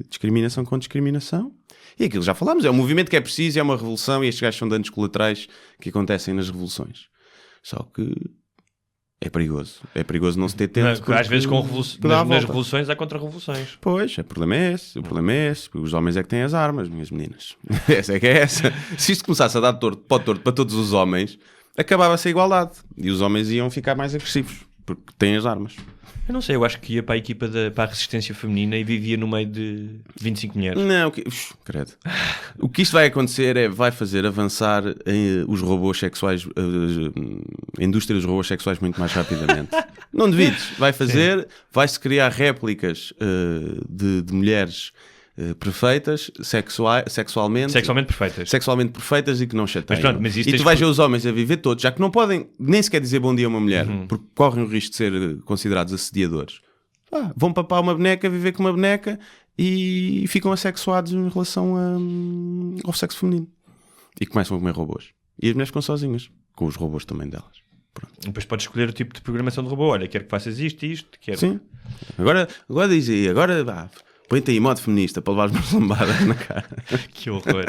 discriminação com discriminação. E aquilo já falámos, é um movimento que é preciso, é uma revolução, e estes gajos são danos colaterais que acontecem nas revoluções. Só que é perigoso não se ter tempo.
Às vezes nas revoluções há contra-revoluções.
Pois, o problema é esse, porque os homens é que têm as armas, minhas meninas. Essa é que é essa. Se isto começasse a dar torto para todos os homens, acabava-se a igualdade. E os homens iam ficar mais agressivos, porque têm as armas.
Eu não sei, eu acho que ia para a equipa para a resistência feminina e vivia no meio de 25 mulheres.
Não, credo. O que isto vai acontecer vai fazer avançar os robôs sexuais, a indústria dos robôs sexuais muito mais rapidamente. Não duvides, vai-se criar réplicas de mulheres perfeitas, sexualmente perfeitas e que não chateiam. E tu vais ver os homens a viver todos, já que não podem nem sequer dizer bom dia a uma mulher, porque correm o risco de ser considerados assediadores. Vão papar uma boneca, viver com uma boneca e ficam assexuados em relação ao sexo feminino. E começam a comer robôs. E as mulheres ficam sozinhas, com os robôs também delas. Pronto.
Depois podes escolher o tipo de programação de robô. Olha, quero que faças isto.
Sim. Agora diz aí, põe-te aí modo feminista para levar umas lambadas na cara.
Que horror.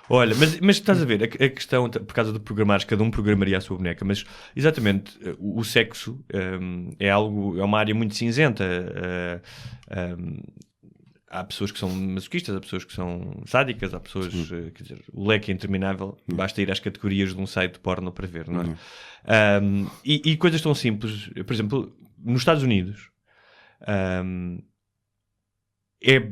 Olha, mas estás a ver, a questão, por causa de programares, cada um programaria a sua boneca, mas exatamente, o sexo é uma área muito cinzenta. há pessoas que são masoquistas, há pessoas que são sádicas, há pessoas, quer dizer, o leque é interminável, basta ir às categorias de um site de porno para ver, não é? E coisas tão simples, por exemplo, nos Estados Unidos, é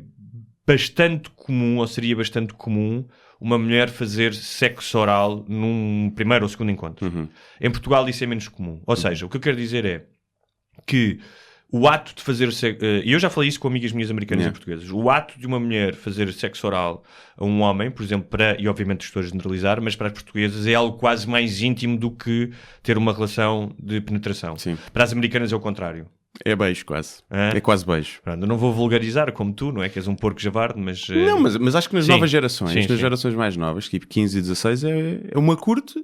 bastante comum, ou seria bastante comum, uma mulher fazer sexo oral num primeiro ou segundo encontro. Em Portugal isso é menos comum. Ou seja, o que eu quero dizer é que o ato de fazer sexo... E eu já falei isso com amigas minhas americanas e portuguesas. O ato de uma mulher fazer sexo oral a um homem, por exemplo, e obviamente estou a generalizar, mas para as portuguesas é algo quase mais íntimo do que ter uma relação de penetração.
Sim.
Para as americanas é o contrário.
É beijo quase. É quase beijo.
Pronto, eu não vou vulgarizar como tu, não é? Que és um porco javarde, mas...
Não, mas acho que nas novas gerações,
Sim,
nas gerações mais novas, tipo 15 e 16, é uma curte,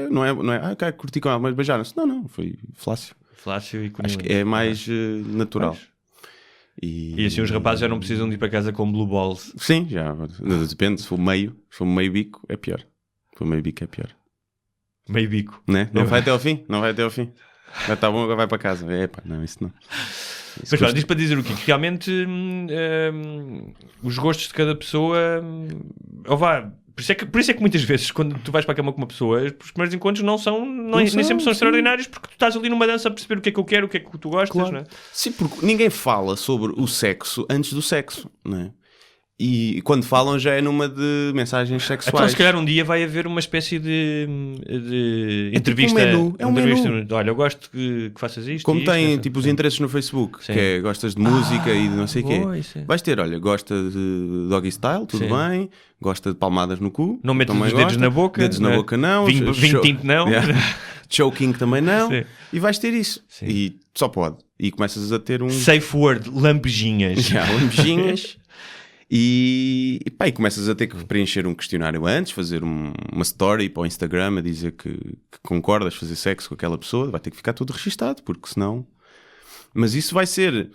não é cara, curti com ela, mas beijaram-se. Não, foi flácio.
Flácio e
acho que é mais natural.
E assim os rapazes já não precisam de ir para casa com blue balls.
Sim, já. Depende, se for meio bico, é pior. Se for meio bico, é pior.
Meio bico.
Né? Não vai até ao fim? Não vai até ao fim. Já está bom, agora vai para casa. Não, isso não.
Mas claro, diz para dizer o quê? Que realmente os gostos de cada pessoa... Por isso é que muitas vezes, quando tu vais para a cama com uma pessoa, os primeiros encontros nem sempre são extraordinários, porque tu estás ali numa dança a perceber o que é que eu quero, o que é que tu gostas,
claro.
Não é?
Sim, porque ninguém fala sobre o sexo antes do sexo, não é? E quando falam já é numa de mensagens sexuais.
Então se calhar um dia vai haver uma espécie de entrevista.
Tipo um menu.
Olha, eu gosto que faças isto.
Como
isto,
tem
essa.
tipo os interesses no Facebook,
Sim.
que é gostas de música e de não sei o quê.
Isso é.
Vais ter, olha, gosta de doggy style, tudo
Sim.
bem. Gosta de palmadas no cu.
Não metes
também
os dedos na boca.
Dedos na boca não.
Vinho tinto não.
Choking também não.
Sim.
E vais ter isso.
Sim.
E só pode. E começas a ter um...
Safe word, lambejinhas.
Lambejinhas. E começas a ter que preencher um questionário antes, fazer uma story para o Instagram a dizer que concordas fazer sexo com aquela pessoa. Vai ter que ficar tudo registado, porque senão... Mas isso vai ser...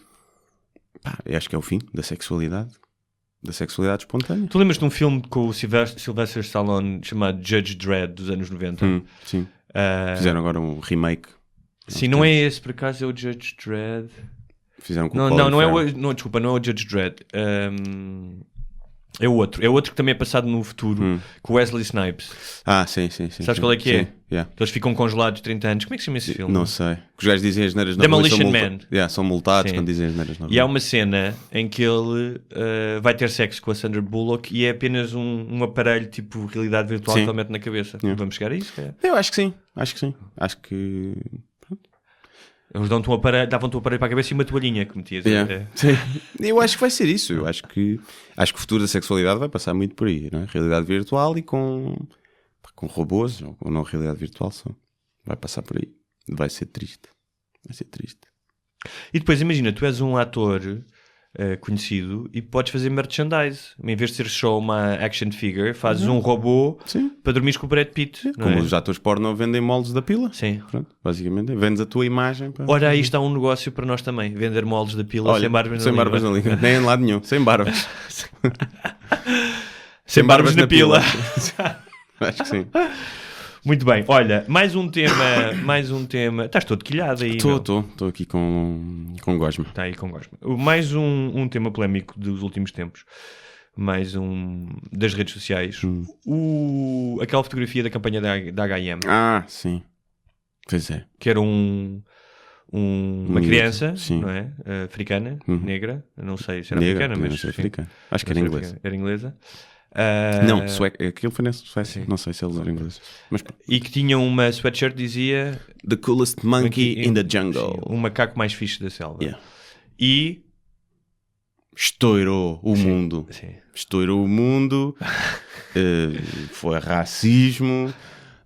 eu acho que é o fim da sexualidade espontânea.
Tu lembras de um filme com o Sylvester Stallone chamado Judge Dredd dos anos 90?
Sim. Fizeram agora um remake.
Sim, não é esse, por acaso, é o Judge Dredd.
Fizeram com
desculpa, não é o Judge Dredd. É o outro que também é passado no futuro, com Wesley Snipes.
Sim.
Sabes qual é que é?
Sim, yeah.
Eles ficam congelados 30 anos. Como é que se chama esse filme?
Não sei. Os gajos dizem as neiras na
Demolition Man.
São multados
Sim.
quando dizem as neiras na rua.
E há uma cena em que ele vai ter sexo com a Sandra Bullock e é apenas um aparelho tipo realidade virtual que ele mete na cabeça.
Yeah.
Vamos chegar a isso?
Eu acho que sim. Acho que...
Eles davam-te um aparelho para a cabeça e uma toalhinha que metias.
Sim. Eu acho que vai ser isso. Eu acho que o futuro da sexualidade vai passar muito por aí, não é? Realidade virtual e com robôs, ou não realidade virtual só. Vai passar por aí. Vai ser triste.
E depois imagina, tu és um ator conhecido e podes fazer merchandise. Em vez de ser só uma action figure, fazes um robô para dormires com o Brad Pitt.
Como os atores porno vendem moldes da pila.
Sim.
Pronto, basicamente, vendes a tua imagem.
Ora, aí está um negócio para nós também. Vender moldes da pila.
Olha, sem barbas na língua. Nem em lado nenhum. Sem barbas.
Sem barbas na pila.
Acho que sim.
Muito bem, olha, mais um tema. Estás todo quilhado aí.
Estou aqui com gosma.
Está aí com gosma. Mais um tema polémico dos últimos tempos. Mais um das redes sociais. Aquela fotografia da campanha da H&M.
Sim. Pois é.
Que era uma criança,
sim.
Não é? Africana, negra. Não sei se era
negra,
africana, mas...
Não sei, africana. Acho que era inglesa.
Era inglesa.
Não, sueca. Aquilo foi na Suécia. Não sei se eles eram ingleses. Mas...
E que tinha uma sweatshirt que dizia...
The coolest monkey in the jungle.
Sim, o macaco mais fixe da selva.
Yeah.
E...
estourou o mundo.
Sim.
Estourou o mundo. Foi racismo.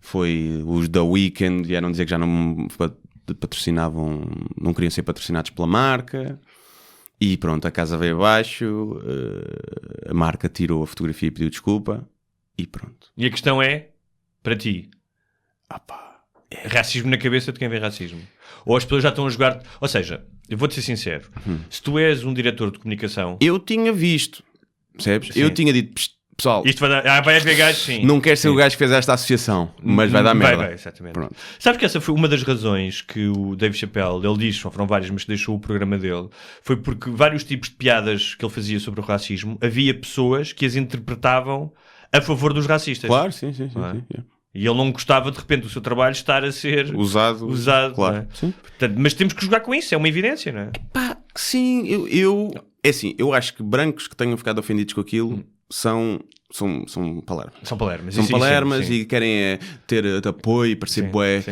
Foi os The Weeknd vieram dizer que já não patrocinavam, não queriam ser patrocinados pela marca. E pronto, a casa veio abaixo, a marca tirou a fotografia e pediu desculpa, e pronto.
E a questão é, para ti, racismo na cabeça de quem vê racismo? Ou as pessoas já estão a jogar... Ou seja, eu vou-te ser sincero, se tu és um diretor de comunicação...
Eu tinha visto, percebes?
Sim.
Eu tinha dito, Pessoal,
Isto vai haver gajos, sim.
não quer ser o gajo que fez esta associação, mas vai dar merda.
Vai, exatamente.
Pronto.
Sabes que essa foi uma das razões que o Dave Chappelle, ele diz, não foram várias, mas deixou o programa dele, foi porque vários tipos de piadas que ele fazia sobre o racismo, havia pessoas que as interpretavam a favor dos racistas.
Claro, sim.
É? E ele não gostava, de repente, do seu trabalho estar a ser
Usado, claro.
Não é?
Sim.
Portanto, mas temos que jogar com isso, é uma evidência, não é?
Pá, sim, é assim, eu acho que brancos que tenham ficado ofendidos com aquilo são palermas.
São palermas.
São
Sim,
palermas
sim.
e querem ter apoio e parecer bué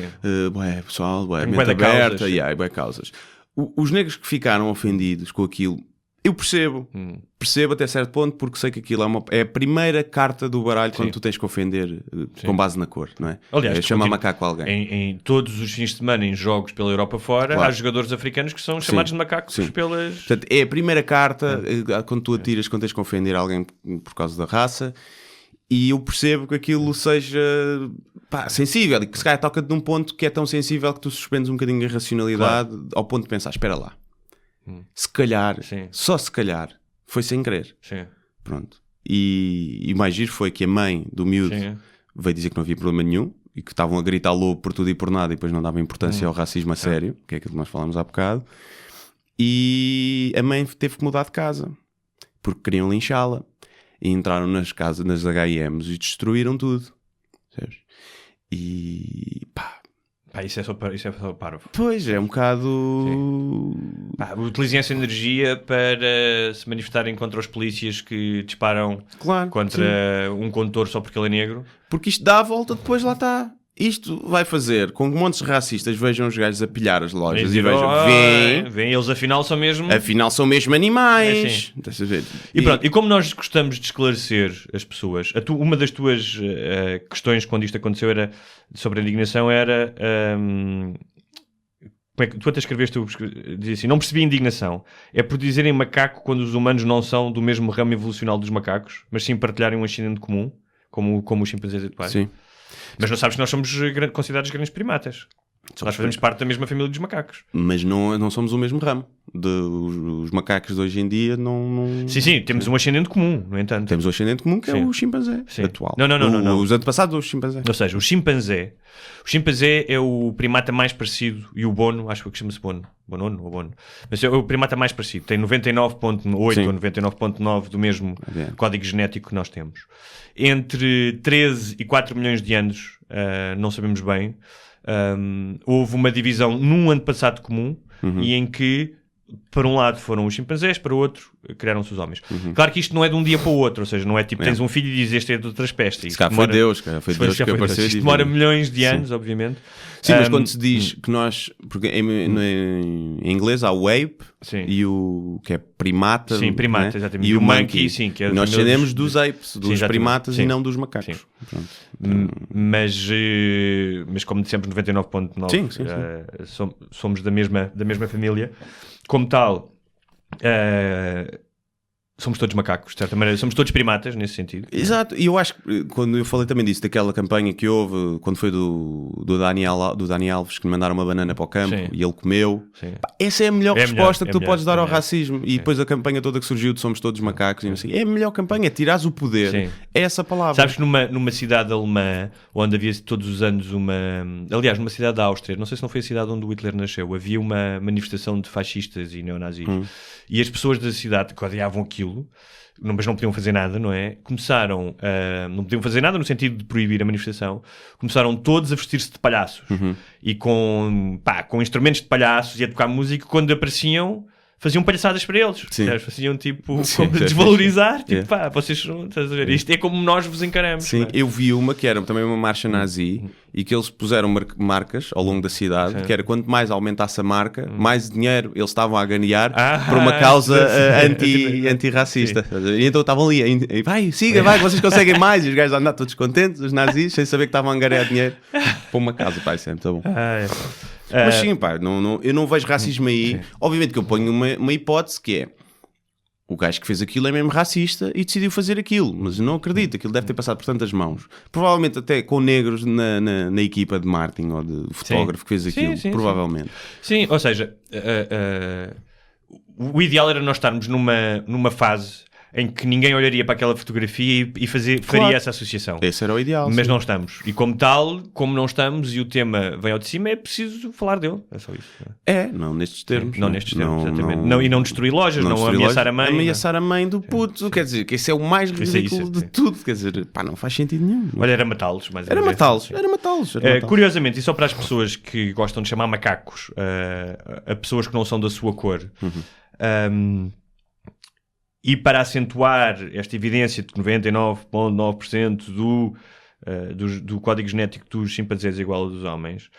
pessoal, bué mente aberta e bué causas. Os negros que ficaram ofendidos com aquilo, eu percebo até certo ponto, porque sei que aquilo é a primeira carta do baralho quando tu tens que ofender com base na cor, não é?
Aliás,
chama macaco a alguém.
Em todos os fins de semana, em jogos pela Europa fora, há jogadores africanos que são chamados de macacos pelas...
Portanto, é a primeira carta quando tu atiras, quando tens que ofender alguém por causa da raça, e eu percebo que aquilo seja sensível, e que se calhar toca-te num ponto que é tão sensível que tu suspendes um bocadinho a racionalidade ao ponto de pensar, espera lá, se calhar, só se calhar, foi sem querer.
Sim.
Pronto. E o mais giro foi que a mãe do miúdo veio dizer que não havia problema nenhum e que estavam a gritar lobo por tudo e por nada e depois não davam importância ao racismo a sério, que é aquilo que nós falámos há bocado. E a mãe teve que mudar de casa porque queriam linchá-la e entraram nas casas, nas H&M's e destruíram tudo. Sabes? E
isso é só parvo.
Pois, é um bocado...
Utilizem essa energia para se manifestarem contra os polícias que disparam contra um condutor só porque ele é negro.
Porque isto dá a volta, depois lá está. Isto vai fazer com que montes de racistas vejam os gajos a pilhar as lojas e vejam,
vêm, eles afinal são mesmo
animais.
E pronto, e como nós gostamos de esclarecer as pessoas, uma das tuas questões quando isto aconteceu era sobre a indignação era como é que tu até escreveste, dizia assim, não percebi a indignação, é por dizerem macaco quando os humanos não são do mesmo ramo evolucional dos macacos, mas sim partilharem um ascendente comum, como os chimpanzés atuais.
Sim.
Mas não sabes que nós somos considerados grandes primatas. Nós fazemos parte da mesma família dos macacos.
Mas não somos o mesmo ramo. Os macacos de hoje em dia não...
Sim, temos um ascendente comum, no entanto.
Temos um ascendente comum que é o chimpanzé atual.
Não.
Os antepassados do chimpanzé.
Ou seja, o chimpanzé é o primata mais parecido, e o bono, acho que chama-se bono. Bonono ou bono. Mas é o primata mais parecido. Tem 99.8 ou 99.9 do mesmo código genético que nós temos. Entre 13 e 4 milhões de anos, não sabemos bem, houve uma divisão num antepassado comum e em que, para um lado foram os chimpanzés, para o outro criaram-se os homens. Claro que isto não é de um dia para o outro, ou seja, não é tipo tens um filho e dizes este é de outra espécie.
Foi Deus que apareceu.
Isto demora milhões de anos, obviamente.
Sim, mas quando se diz que nós, porque em inglês há o ape e o que é primata,
sim, primata, né? Exatamente.
E o monkey,
sim, que é
nós descendemos dos apes, dos primatas e não dos macacos.
Mas como dissemos 99.9 somos da mesma família, como tal somos todos macacos, de certa maneira, somos todos primatas nesse sentido.
Exato, e eu acho que quando eu falei também disso, daquela campanha que houve quando foi do Dani Alves, que me mandaram uma banana para o campo e ele comeu, essa é a melhor resposta que tu podes dar ao racismo. E depois a campanha toda que surgiu de Somos Todos Macacos, e assim, é a melhor campanha, tirares o poder, é essa palavra.
Sabes que numa cidade alemã onde havia todos os anos aliás, numa cidade da Áustria, não sei se não foi a cidade onde o Hitler nasceu, havia uma manifestação de fascistas e neonazis e as pessoas da cidade que odiavam aquilo, mas não podiam fazer nada, não é? Começaram não podiam fazer nada no sentido de proibir a manifestação, começaram todos a vestir-se de palhaços e com instrumentos de palhaços e a tocar música. Quando apareciam, faziam palhaçadas para eles. Faziam tipo como desvalorizar, tipo vocês são, estás a ver? Isto é como nós vos encaramos.
Sim, eu vi uma que era também uma marcha nazi e que eles puseram marcas ao longo da cidade, que era quanto mais aumentasse a marca, mais dinheiro eles estavam a ganhar por uma causa antirracista. E então estavam ali, vai, vocês conseguem mais, e os gajos a andar todos contentes, os nazis, sem saber que estavam a ganhar dinheiro para uma casa. Isso é muito bom. Mas sim, eu não vejo racismo aí. Obviamente que eu ponho uma hipótese que é o gajo que fez aquilo é mesmo racista e decidiu fazer aquilo, mas eu não acredito, aquilo deve ter passado por tantas mãos, provavelmente até com negros na equipa de marketing ou de fotógrafo que fez aquilo, provavelmente.
Sim, ou seja, o ideal era nós estarmos numa fase em que ninguém olharia para aquela fotografia e faria essa associação.
Esse era o ideal.
Mas
sim.
não estamos. E como tal, como não estamos e o tema vem ao de cima, é preciso falar dele. É só isso.
Não nestes termos.
Não nestes termos, exatamente. Não, e não destruir lojas, não
destruir
ameaçar
lojas,
a mãe.
Ameaçar a mãe do puto. Quer dizer, que esse é o mais ridículo de tudo. Quer dizer, pá, não faz sentido nenhum.
Olha, era matá-los.
Era matá-los.
Curiosamente, e só para as pessoas que gostam de chamar macacos a pessoas que não são da sua cor, e para acentuar esta evidência de que 99,9% do código genético dos chimpanzés é igual ao dos homens,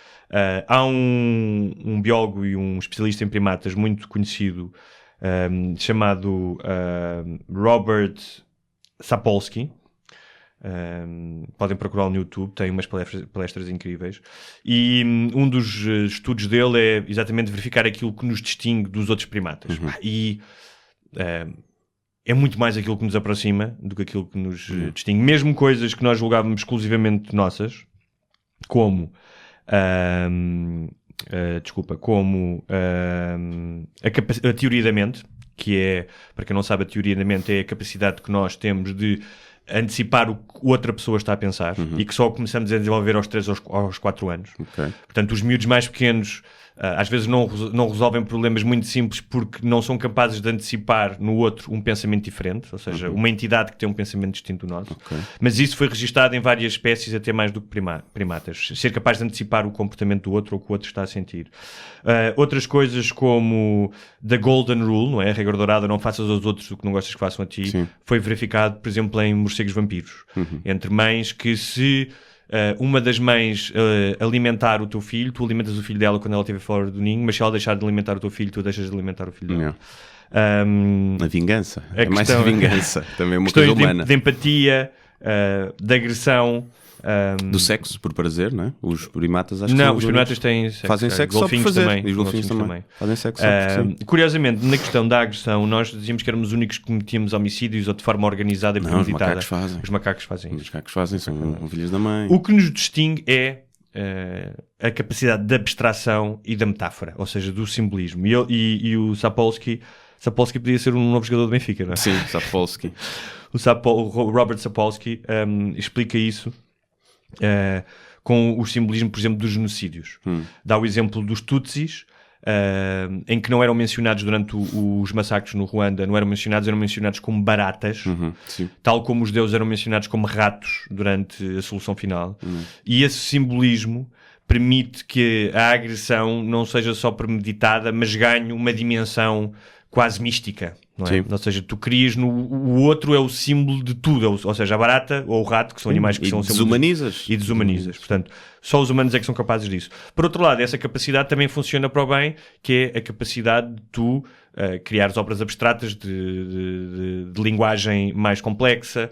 há um biólogo e um especialista em primatas muito conhecido chamado Robert Sapolsky. Podem procurá-lo no YouTube, tem umas palestras incríveis, e um dos estudos dele é exatamente verificar aquilo que nos distingue dos outros primatas. E é muito mais aquilo que nos aproxima do que aquilo que nos distingue. Mesmo coisas que nós julgávamos exclusivamente nossas, como a teoria da mente, que é, para quem não sabe, a teoria da mente é a capacidade que nós temos de antecipar o que outra pessoa está a pensar, e que só começamos a desenvolver aos 3 aos 4 anos. Portanto, os miúdos mais pequenos às vezes não resolvem problemas muito simples porque não são capazes de antecipar no outro um pensamento diferente, ou seja, uma entidade que tem um pensamento distinto do nosso. Mas isso foi registado em várias espécies, até mais do que primatas. Ser capaz de antecipar o comportamento do outro ou o que o outro está a sentir. Outras coisas como The Golden Rule, não é? A regra dourada, não faças aos outros o que não gostas que façam a ti. Sim. Foi verificado, por exemplo, em morcegos vampiros. Entre mães que se... uma das mães alimentar o teu filho, tu alimentas o filho dela quando ela estiver fora do ninho, mas se ela deixar de alimentar o teu filho, tu deixas de alimentar o filho dela.
A vingança. É mais a vingança. Também é uma coisa humana.
De empatia, de agressão.
Do sexo, por prazer, não é? Os primatas acho que
não, os primatas têm sexo.
Fazem sexo só por fazer.
Também,
e os golfinhos também. Fazem sexo só por fazer.
Curiosamente, na questão da agressão, nós dizíamos que éramos os únicos que cometíamos homicídios ou de forma organizada e premeditada.
Os macacos fazem. Os macacos fazem, são filhos da mãe.
O que nos distingue é a capacidade de abstração e da metáfora, ou seja, do simbolismo. E o Sapolsky podia ser um novo jogador do Benfica, não é?
Sim, Sapolsky.
o Robert Sapolsky explica isso com o simbolismo, por exemplo, dos genocídios. Dá o exemplo dos Tutsis, em que não eram mencionados durante os massacres no Ruanda, eram mencionados como baratas, tal como os judeus eram mencionados como ratos durante a solução final. E esse simbolismo permite que a agressão não seja só premeditada, mas ganhe uma dimensão quase mística. Não é? Ou seja, tu crias o outro é o símbolo de tudo, ou seja, a barata ou o rato, que são animais que são
desumanizas.
E desumanizas. Portanto, só os humanos é que são capazes disso. Por outro lado, essa capacidade também funciona para o bem, que é a capacidade de tu criares obras abstratas de linguagem mais complexa,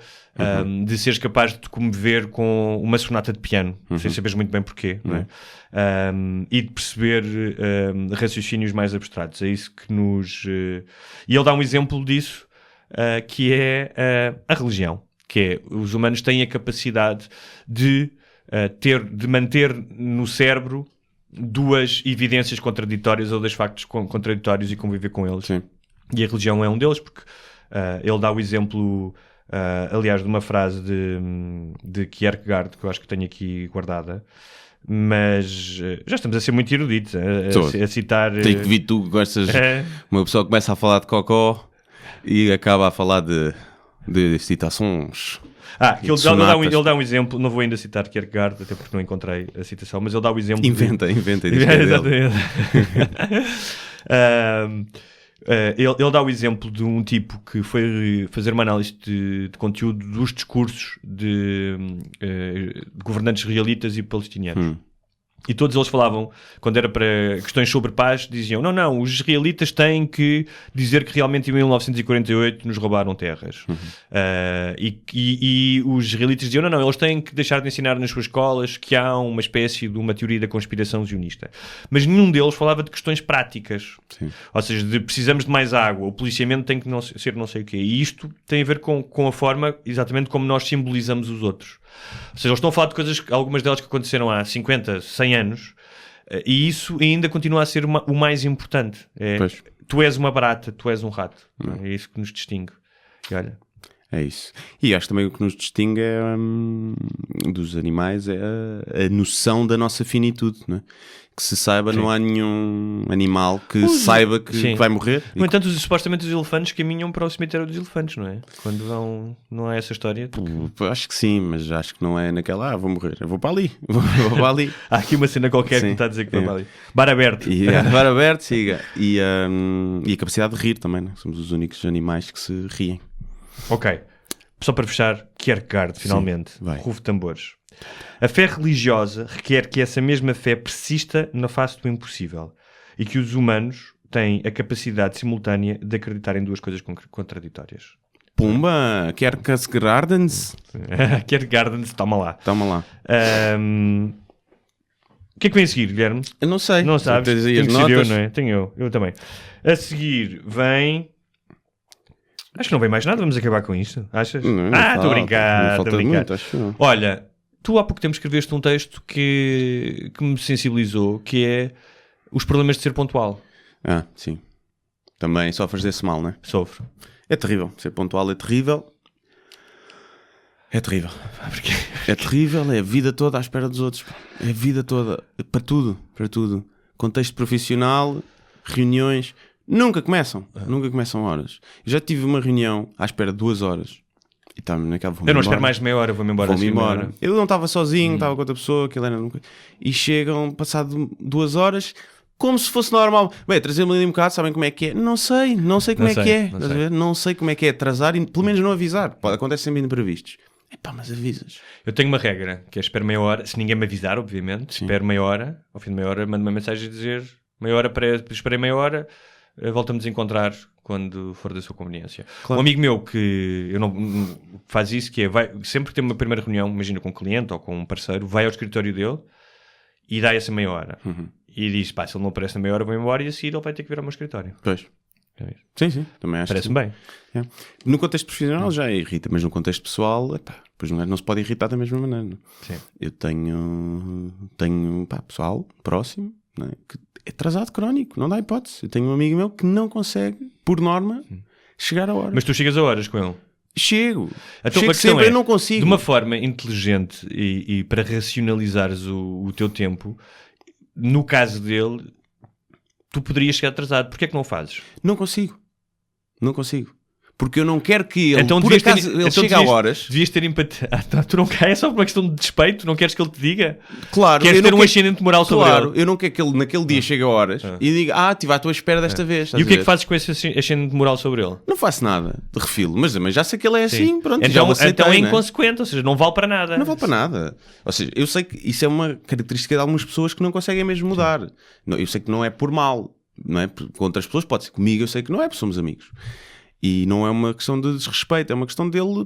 de seres capaz de te comover com uma sonata de piano, sem saberes muito bem porquê, não é? E de perceber raciocínios mais abstratos. É isso que nos... E ele dá um exemplo disso, que é a religião, que é os humanos têm a capacidade de manter no cérebro duas evidências contraditórias ou dois factos contraditórios e conviver com eles.
Sim.
E a religião é um deles, porque ele dá o exemplo, aliás, de uma frase de Kierkegaard, que eu acho que tenho aqui guardada, mas já estamos a ser muito eruditos a citar...
Tem que vir tu que gostas... Uma pessoa começa a falar de cocó e acaba a falar de citações...
Ele dá um exemplo, não vou ainda citar Kierkegaard, até porque não encontrei a citação, mas ele dá o exemplo...
Inventa.
Exatamente. Ele dá o exemplo de um tipo que foi fazer uma análise de conteúdo dos discursos de governantes israelitas e palestinianos. E todos eles falavam, quando era para questões sobre paz, diziam, não, os israelitas têm que dizer que realmente em 1948 nos roubaram terras. E os israelitas diziam, não, eles têm que deixar de ensinar nas suas escolas que há uma espécie de uma teoria da conspiração zionista. Mas nenhum deles falava de questões práticas.
Sim.
Ou seja, de precisamos de mais água, o policiamento tem que ser não sei o quê. E isto tem a ver com a forma, exatamente como nós simbolizamos os outros. Ou seja, eles estão a falar de coisas, algumas delas que aconteceram há 50, 100 anos, e isso ainda continua a ser o mais importante. Tu és uma barata, tu és um rato. É isso que nos distingue. E olha...
É isso. E acho também o que nos distingue dos animais é a noção da nossa finitude, não é? Que se saiba, não há nenhum animal que saiba que vai morrer.
No entanto, supostamente os elefantes caminham para o cemitério dos elefantes, não é? Quando vão... Não é essa história?
Acho que sim, mas acho que não é naquela, vou morrer, eu vou para ali, vou para ali.
Há aqui uma cena qualquer que me está a dizer que vai para ali. Bar aberto.
Bar aberto, siga. E a capacidade de rir também, não é? Somos os únicos animais que se riem.
Ok. Só para fechar, Kierkegaard, finalmente. Rufo de tambores. A fé religiosa requer que essa mesma fé persista na face do impossível e que os humanos têm a capacidade simultânea de acreditar em duas coisas contraditórias.
Pumba! Kierkegaard.
Kierkegaard, toma lá.
Toma lá.
O que é que vem a seguir, Guilherme?
Eu não sei.
Não sabes?
Tenho que ser
eu, não é? Tenho eu também. A seguir vem... Acho que não vem mais nada, vamos acabar com isto. Achas? Estou a brincar.
Muito, acho.
Olha, tu há pouco tempo escreveste um texto que me sensibilizou, que é os problemas de ser pontual.
Sim. Também sofres desse mal, não é?
Sofro.
É terrível. Ser pontual é terrível. É terrível. É terrível, é a vida toda à espera dos outros. É a vida toda. Para tudo. Para tudo. Contexto profissional, reuniões... Nunca começam horas. Eu já tive uma reunião à espera de 2 horas e estava naquela.
Eu não espero mais de meia hora, vou-me embora.
Eu não estava sozinho, estava com outra pessoa, e chegam, passado 2 horas, como se fosse normal. Bem, trazer-me ali um bocado, sabem como é que é? Não sei como é que é. Não sei como é que é atrasar e pelo menos não avisar. Acontece sempre imprevistos. Mas avisas.
Eu tenho uma regra, que é espero meia hora, se ninguém me avisar, obviamente, espero meia hora, ao fim de meia hora mando uma mensagem a dizer esperei meia hora. Voltamos a encontrar quando for da sua conveniência.
Claro.
Um amigo meu que faz isso, que é, sempre que tem uma primeira reunião, imagina com um cliente ou com um parceiro, vai ao escritório dele e dá essa meia hora. E diz, se ele não aparece na meia hora, vou embora, e a seguir ele vai ter que vir ao meu escritório.
Pois. Sim, também acho.
Parece-me bem.
No contexto profissional já irrita, mas no contexto pessoal, depois não se pode irritar da mesma maneira. Não?
Sim.
Eu tenho pessoal próximo, não é? Que é atrasado crónico, não dá hipótese. Eu tenho um amigo meu que não consegue, por norma, chegar a hora.
Mas tu chegas a horas com ele?
Chego
Chego
sempre, eu não consigo.
De uma forma inteligente e para racionalizares o teu tempo, no caso dele, tu poderias chegar atrasado. Porquê é que não o fazes?
Não consigo. Porque eu não quero que ele, por acaso, ele chegue a horas.
Devias ter empatia. Tu não queres, é só por uma questão de despeito? Não queres que ele te diga?
Claro.
Queres ter um ascendente moral sobre ele?
Eu não quero que ele naquele dia chegue a horas e diga, estive à tua espera desta vez.
E o que é que fazes com esse ascendente moral sobre ele?
Não faço nada de refilo, mas já sei que ele é assim, pronto.
Então é inconsequente, ou seja, não vale para nada.
Não vale para nada. Ou seja, eu sei que isso é uma característica de algumas pessoas que não conseguem mesmo mudar. Eu sei que não é por mal, não é? Com outras pessoas pode ser, comigo eu sei que não é, porque somos amigos. E não é uma questão de desrespeito, é uma questão dele.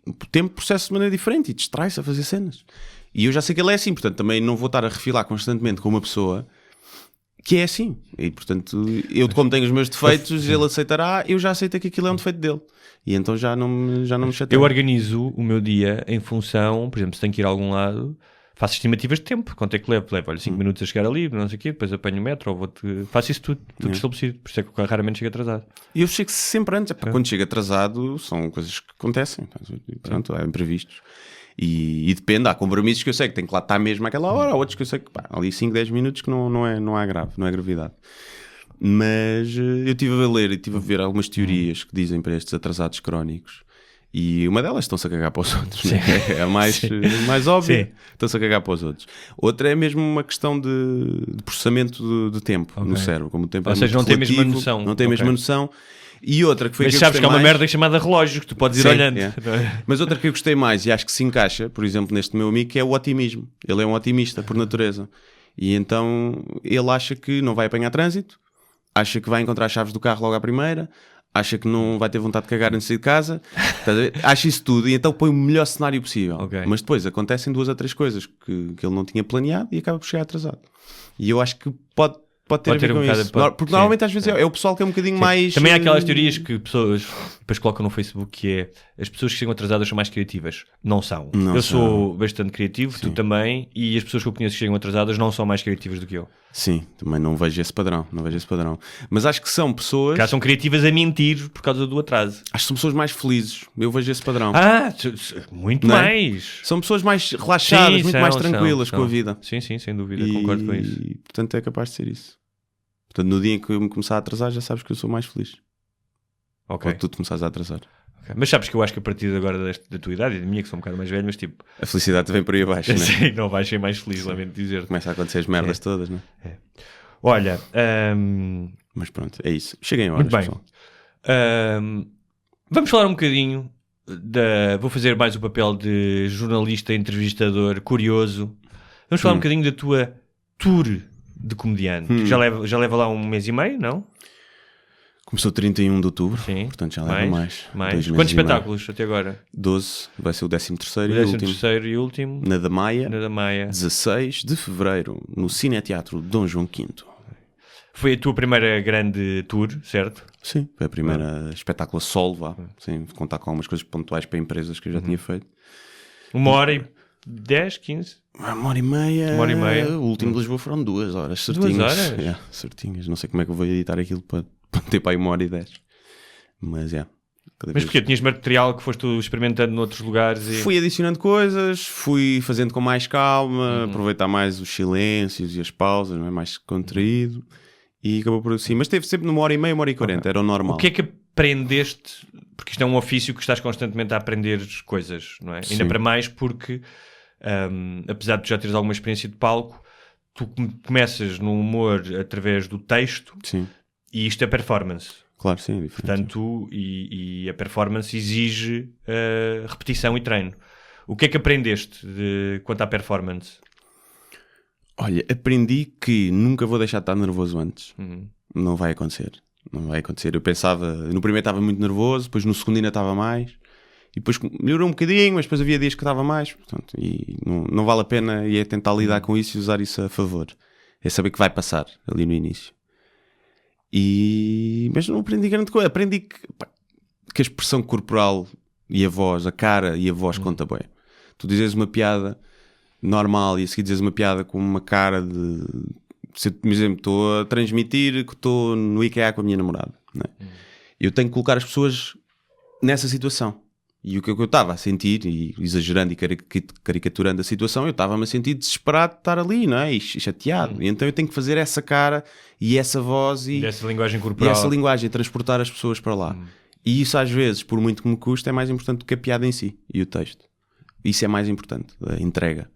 O tempo processa de maneira diferente e distrai-se a fazer cenas. E eu já sei que ele é assim, portanto também não vou estar a refilar constantemente com uma pessoa que é assim. E portanto, eu como tenho os meus defeitos, ele aceitará, eu já aceito que aquilo é um defeito dele. E então já não me chateio.
Eu organizo o meu dia em função, por exemplo, se tenho que ir a algum lado, faço estimativas de tempo. Quanto é que levo? Olha, 5 minutos a chegar ali, não sei o quê, depois apanho o metro, ou faço isso tudo estabelecido. Por isso é que eu raramente chego atrasado.
E eu chego sempre antes. Quando chego atrasado, são coisas que acontecem. Portanto, há imprevistos. E depende, há compromissos que eu sei que tem que lá estar mesmo àquela hora, há outros que eu sei que ali 5, 10 minutos que não há gravidade. Mas eu estive a ler e estive a ver algumas teorias que dizem para estes atrasados crónicos. E uma delas estão-se a cagar para os outros. Né? É a mais óbvia. Estão-se a cagar para os outros. Outra é mesmo uma questão de processamento de tempo no cérebro. Como o tempo
ou seja, não tem a mesma noção.
Não tem a mesma noção. E outra que foi
mas
que eu
sabes
gostei
que há uma
mais...
merda chamada relógio que tu podes ir olhando.
Mas outra que eu gostei mais e acho que se encaixa, por exemplo, neste meu amigo, que é o otimismo. Ele é um otimista por natureza. E então ele acha que não vai apanhar trânsito, acha que vai encontrar as chaves do carro logo à primeira, acha que não vai ter vontade de cagar antes de sair de casa, acha isso tudo e então põe o melhor cenário possível. Mas depois acontecem 2 ou 3 coisas que ele não tinha planeado e acaba por chegar atrasado. E eu acho que pode Pode ter a ver com isso. Porque normalmente às vezes é o pessoal que é um bocadinho mais...
Também há aquelas teorias que pessoas depois colocam no Facebook, que é as pessoas que chegam atrasadas são mais criativas. Não são. Eu sou bastante criativo, tu também, e as pessoas que eu conheço que chegam atrasadas não são mais criativas do que eu.
Sim, também não vejo esse padrão. Mas acho que são pessoas...
Que são criativas a mentir por causa do atraso.
Acho que são pessoas mais felizes. Eu vejo esse padrão.
Muito mais.
São pessoas mais relaxadas, muito mais tranquilas com a vida.
Sim, sem dúvida, concordo com isso.
E portanto é capaz de ser isso. Portanto, no dia em que eu me começar a atrasar, já sabes que eu sou mais feliz.
Ok.
Ou tu te começares a atrasar.
Okay. Mas sabes que eu acho que a partir de agora da tua idade e da minha, que sou um bocado mais velho, mas tipo...
A felicidade vem por aí abaixo, não é?
Sim, não vais ser mais feliz, lamento dizer.
Começa a acontecer as merdas todas, não é?
Olha...
Mas pronto, é isso. Cheguem horas,
muito bem.
pessoal.
Vamos falar um bocadinho Vou fazer mais o papel de jornalista, entrevistador, curioso. Vamos falar um bocadinho da tua tour de comediante. Que já leva lá 1 mês e meio, não?
Começou 31 de outubro,
sim.
Portanto já leva mais.
Quantos espetáculos até agora?
12, vai ser o 13º
e último. 13º e último.
Na da Maia.
16
de fevereiro, no Cineteatro Dom João V.
Foi a tua primeira grande tour, certo?
Sim, foi a primeira espetáculo a solo, vá. Sem contar com algumas coisas pontuais para empresas que eu já tinha feito.
1h10, 15?
1h30. O último de Lisboa foram 2 horas, certinhas.
2 horas?
Certinhas. Não sei como é que eu vou editar aquilo para ter para aí 1h10. Mas,
Mas porquê? Tinhas material que foste experimentando noutros lugares? E...
Fui adicionando coisas, fui fazendo com mais calma, aproveitar mais os silêncios e as pausas, não é? Mais contraído. E acabou por assim. Mas esteve sempre numa 1h30, 1h40, era o normal.
O que é que aprendeste? Porque isto é um ofício que estás constantemente a aprender coisas, não é?
Sim.
Ainda para mais porque, apesar de tu já teres alguma experiência de palco, tu começas no humor através do texto.
Sim.
E isto é performance.
Claro, sim. É
portanto, e a performance exige repetição e treino. O que é que aprendeste quanto à performance?
Olha, aprendi que nunca vou deixar de estar nervoso antes. Não vai acontecer. Eu pensava, no primeiro estava muito nervoso, depois no segundo ainda estava mais, e depois melhorou um bocadinho, mas depois havia dias que estava mais, portanto, e não vale a pena, e é tentar lidar com isso e usar isso a favor. É saber que vai passar ali no início. Mas não aprendi grande coisa. Aprendi que a expressão corporal e a voz, a cara e a voz conta bem. Tu dizes uma piada normal e a seguir dizes uma piada com uma cara de... Se eu, por exemplo, estou a transmitir que estou no IKEA com a minha namorada, não é? Eu tenho que colocar as pessoas nessa situação. E o que eu estava a sentir, e exagerando e caricaturando a situação, eu estava-me a sentir desesperado de estar ali, não é? E chateado. E então eu tenho que fazer essa cara e essa voz e
essa linguagem corporal.
E essa linguagem, transportar as pessoas para lá. E isso às vezes, por muito que me custe, é mais importante do que a piada em si e o texto. Isso é mais importante, a entrega.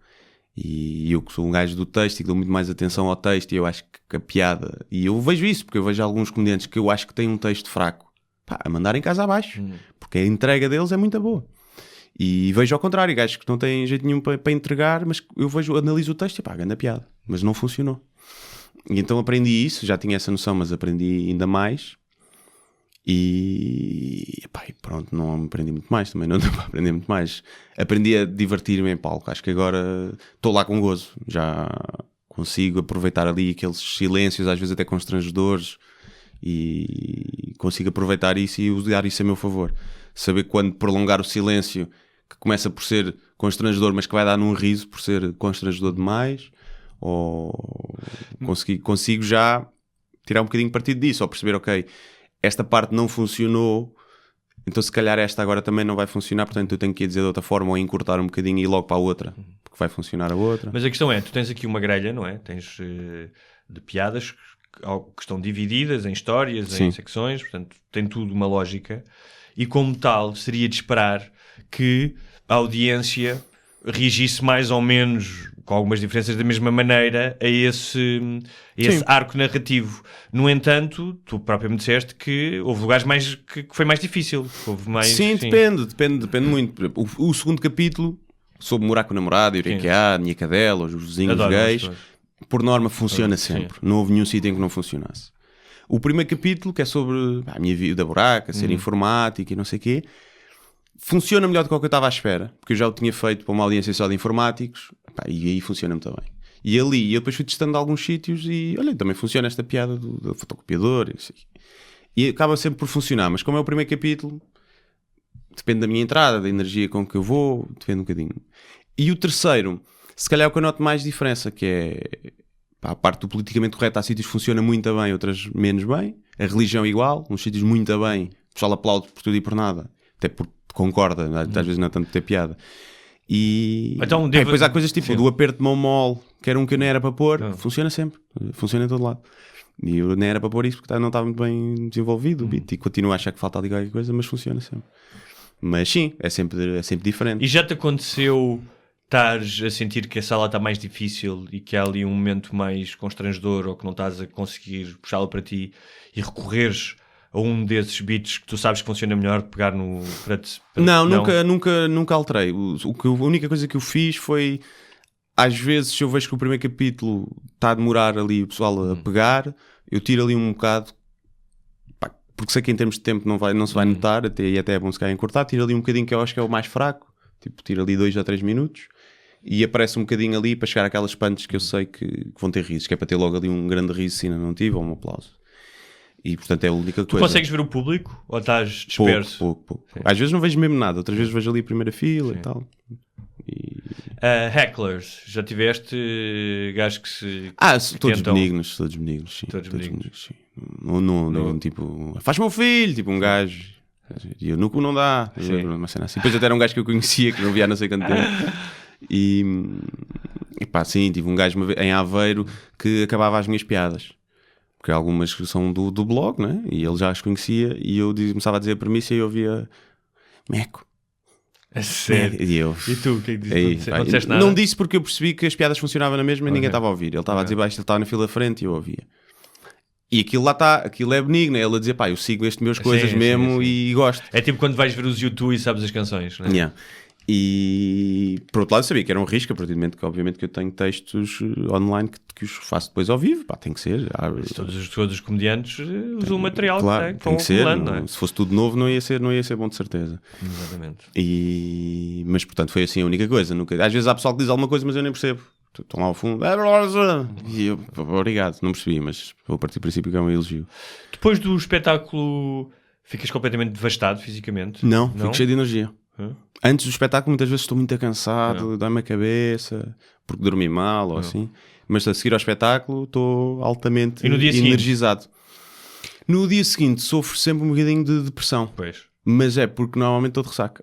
E eu que sou um gajo do texto e que dou muito mais atenção ao texto, e eu acho que a piada... E eu vejo isso, porque eu vejo alguns comediantes que eu acho que têm um texto fraco, a mandar em casa abaixo, porque a entrega deles é muito boa. E vejo ao contrário, gajos que não têm jeito nenhum para entregar, mas eu analiso o texto e grande piada, mas não funcionou. E então aprendi isso, já tinha essa noção, mas aprendi ainda mais. E pronto, não aprendi muito mais, também não deu para aprender muito mais. Aprendi a divertir-me em palco, acho que agora estou lá com gozo, já consigo aproveitar ali aqueles silêncios, às vezes até constrangedores, e consigo aproveitar isso e usar isso a meu favor. Saber quando prolongar o silêncio, que começa por ser constrangedor, mas que vai dar num riso por ser constrangedor demais, ou consigo já tirar um bocadinho partido disso, ou perceber, ok, esta parte não funcionou, então se calhar esta agora também não vai funcionar, portanto eu tenho que ir dizer de outra forma, ou encurtar um bocadinho e ir logo para a outra, porque vai funcionar a outra.
Mas a questão é, tu tens aqui uma grelha, não é? Tens de piadas que estão divididas em histórias,
Sim.
em secções, portanto tem tudo uma lógica, e como tal seria de esperar que a audiência reagisse mais ou menos, com algumas diferenças, da mesma maneira a esse arco narrativo. No entanto, tu próprio me disseste que houve lugares que foi mais difícil. Houve mais,
sim, depende muito. O segundo capítulo, sobre morar com o namorado, ir a minha cadela, os vizinhos gays, por norma funciona sempre. Não houve nenhum sítio em que não funcionasse. O primeiro capítulo, que é sobre a minha vida buraca, ser informático e não sei o quê, funciona melhor do que o que eu estava à espera, porque eu já o tinha feito para uma audiência só de informáticos, e aí funciona muito bem. E ali, eu depois fui testando alguns sítios e, olha, também funciona esta piada do fotocopiador e não sei o quê. E acaba sempre por funcionar, mas como é o primeiro capítulo, depende da minha entrada, da energia com que eu vou, depende um bocadinho. E o terceiro, se calhar é o que eu noto mais diferença, que é a parte do politicamente correto. Há sítios que funciona muito bem, outras menos bem. A religião igual, uns sítios muito bem, o pessoal aplaude por tudo e por nada, até porque concorda, às vezes não é tanto ter piada. E
então,
depois há coisas tipo do aperto de mão mole, que era um que eu nem era para pôr, funciona sempre, funciona em todo lado. E eu nem era para pôr isso porque não estava muito bem desenvolvido o beat, e continuo a achar que falta ali qualquer coisa, mas funciona sempre. Mas sim, é sempre diferente.
E já te aconteceu estares a sentir que a sala está mais difícil e que há ali um momento mais constrangedor, ou que não estás a conseguir puxá-la para ti, e recorreres a um desses beats que tu sabes que funciona melhor, pegar no...
Não, nunca alterei. A única coisa que eu fiz foi, às vezes, se eu vejo que o primeiro capítulo está a demorar ali o pessoal a pegar, eu tiro ali um bocado, pá, porque sei que em termos de tempo não se vai notar, e até é bom se calhar encurtar, tiro ali um bocadinho que eu acho que é o mais fraco, tipo, tiro ali 2 a 3 minutos, e aparece um bocadinho ali para chegar àquelas punches que eu sei que vão ter risos, que é para ter logo ali um grande riso se ainda não tive, ou um aplauso. E portanto é a única coisa.
Tu consegues ver o público ou estás disperso?
Pouco. Às vezes não vejo mesmo nada, outras vezes vejo ali a primeira fila e tal.
Hecklers, já tiveste gajos que se...
todos
tentam...
benignos, sim. Todos benignos, sim. Não, tipo, faz meu filho, tipo um gajo. E eu nunca não dá. Uma cena assim. Depois até era um gajo que eu conhecia, que não via há não sei quanto tempo. E pá, sim, tive um gajo em Aveiro que acabava as minhas piadas. Porque algumas são do blog, né? E ele já as conhecia, e eu começava a dizer a premissa e eu ouvia Meco.
É sério?
E
tu, o que é que disse? Não disseste nada?
Não disse porque eu percebi que as piadas funcionavam na mesma e ninguém estava a ouvir. Ele estava a dizer baixo, ele estava na fila da frente e eu ouvia. E aquilo lá está, aquilo é benigno. Ele a dizer, pá, eu sigo estas minhas coisas mesmo e gosto.
É tipo quando vais ver os YouTube e sabes as canções, não é?
Yeah. E por outro lado eu sabia que era um risco, a partir do momento que obviamente que eu tenho textos online que os faço depois ao vivo, pá, tem que ser.
Todos os comediantes usam o material
claro,
que
tem que ser.
Não é?
Se fosse tudo novo não ia ser bom de certeza.
Exatamente.
Mas portanto foi assim a única coisa. Às vezes há pessoal que diz alguma coisa mas eu nem percebo. Estão lá ao fundo e eu, obrigado, não percebi, mas vou partir do princípio que é um elogio.
Depois do espetáculo ficas completamente devastado fisicamente?
Não? Fico cheio de energia. Antes do espetáculo muitas vezes estou muito cansado, dá-me a cabeça porque dormi mal ou assim, mas a seguir ao espetáculo estou altamente energizado. No dia seguinte sofro sempre um bocadinho de depressão.
Pois.
Mas é porque normalmente estou de ressaca.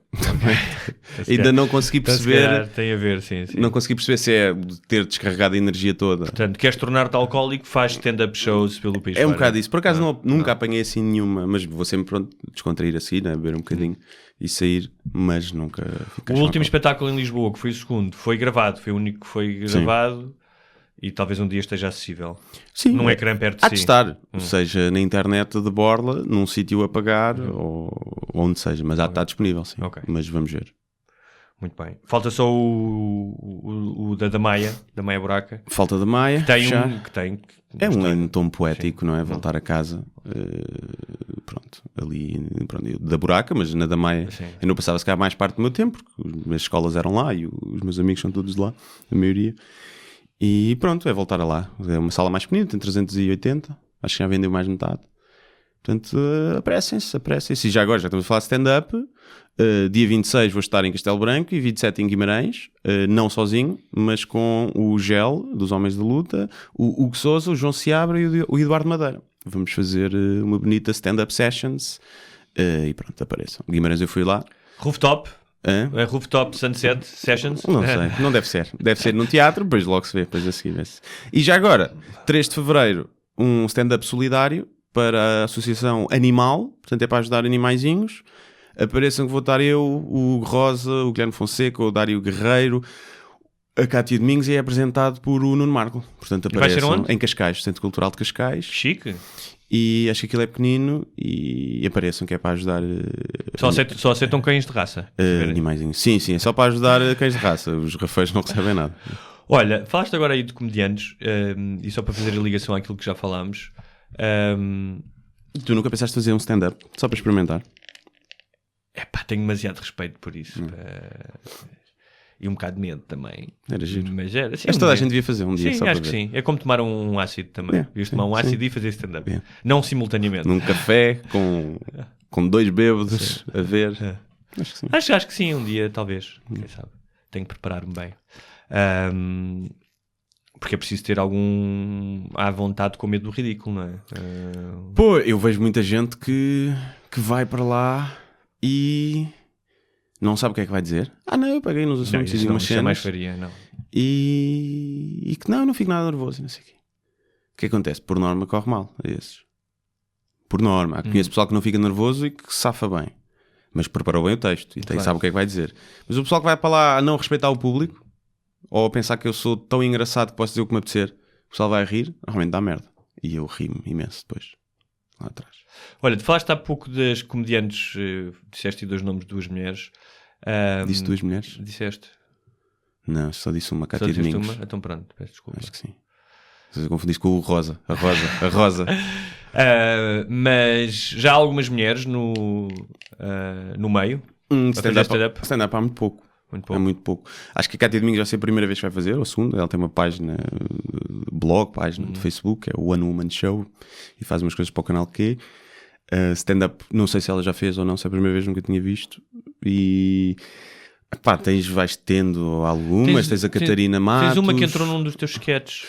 Ainda não consegui perceber.
Tem a ver, sim.
Não consegui perceber se é de ter descarregado a energia toda.
Portanto, queres tornar-te alcoólico, faz stand-up shows pelo país.
É um bocado isso. Por acaso nunca apanhei assim nenhuma, mas vou sempre pronto descontrair assim, né? Beber um bocadinho e sair, mas nunca.
O último espetáculo em Lisboa, que foi o segundo, foi gravado, foi o único que foi gravado. Sim. E talvez um dia esteja acessível.
Sim,
num ecrã perto de
si. Há de estar, seja na internet de borla, num sítio a pagar ou onde seja, mas há de estar disponível, sim. Okay. Mas vamos ver.
Muito bem. Falta só o da Maia Buraca.
Falta da Maia.
Que tem
é um tom poético, sim. Não é? Voltar a casa. Pronto, ali da Buraca, mas na da Maia eu não passava se calhar mais parte do meu tempo, porque as escolas eram lá e os meus amigos são todos de lá, a maioria. E pronto, é voltar a lá. É uma sala mais pequenina, tem 380. Acho que já vendeu mais metade. Portanto, apressem-se. E já agora, já estamos a falar de stand-up. Dia 26 vou estar em Castelo Branco e 27 em Guimarães. Não sozinho, mas com o Gel, dos Homens de Luta, o Hugo Sousa, o João Seabra e o Eduardo Madeira. Vamos fazer uma bonita stand-up sessions. E pronto, apareçam. Guimarães eu fui lá.
Rooftop. É Rooftop Sunset Sessions?
Não sei, não deve ser. Deve ser num teatro, depois logo se vê, depois a seguir vê-se. E já agora, 3 de Fevereiro, um stand-up solidário para a Associação Animal, portanto é para ajudar animaizinhos. Apareçam que vou estar eu, o Rosa, o Guilherme Fonseca, o Dário Guerreiro, a Cátia Domingos, e é apresentado por o Nuno Marco. Portanto apareçam em Cascais, Centro Cultural de Cascais.
Chique.
E acho que aquilo é pequenino e apareçam que é para ajudar.
Só aceitam cães de raça?
Animaizinhos. Sim, é só para ajudar cães de raça. Os rafeiros não recebem nada.
Olha, falaste agora aí de comediantes e só para fazer a ligação àquilo que já falámos.
Tu nunca pensaste fazer um stand-up só para experimentar?
Tenho demasiado respeito por isso. E um bocado de medo também.
Era giro.
Mas era, assim,
Mas toda a gente devia fazer um dia
sim,
só
acho
para
que
ver.
sim. É como tomar um ácido também. Devias tomar um ácido e fazer stand-up. Não simultaneamente.
Num café com 2 bêbados a ver. Acho que sim.
Acho que sim, um dia, talvez. Quem sabe? Tenho que preparar-me bem. Porque é preciso ter algum à vontade com medo do ridículo, não é?
Pô, eu vejo muita gente que vai para lá e não sabe o que é que vai dizer. Não, eu peguei nos assuntos e umas cenas.
Mais faria, não.
E que não fico nada nervoso e não sei o quê. O que acontece? Por norma corre mal a esses. Por norma. Conheço pessoal que não fica nervoso e que safa bem. Mas preparou bem o texto e sabe o que é que vai dizer. Mas o pessoal que vai para lá a não respeitar o público ou a pensar que eu sou tão engraçado que posso dizer o que me apetecer, o pessoal vai rir, realmente dá merda. E eu rio-me imenso depois, lá atrás.
Olha, falaste há pouco das comediantes, disseste 2 nomes de 2 mulheres.
Disse 2 mulheres?
Disseste?
Não, só disse uma,
Só
Cátia
disseste
Domingos.
uma? Então pronto, peço desculpa.
Acho que sim. Eu confundi com o Rosa. A Rosa.
Mas já há algumas mulheres no meio.
Stand-up há muito pouco.
Muito pouco.
Há muito pouco. Acho que a Cátia Domingos vai ser a primeira vez que vai fazer, ou a segunda. Ela tem uma página, página de Facebook, é o One Woman Show, e faz umas coisas para o canal Q. Stand-up, não sei se ela já fez ou não, se é a primeira vez, nunca tinha visto. E pá, vais tendo algumas, tens a Catarina Matos.
Tens uma que entrou num dos teus sketches.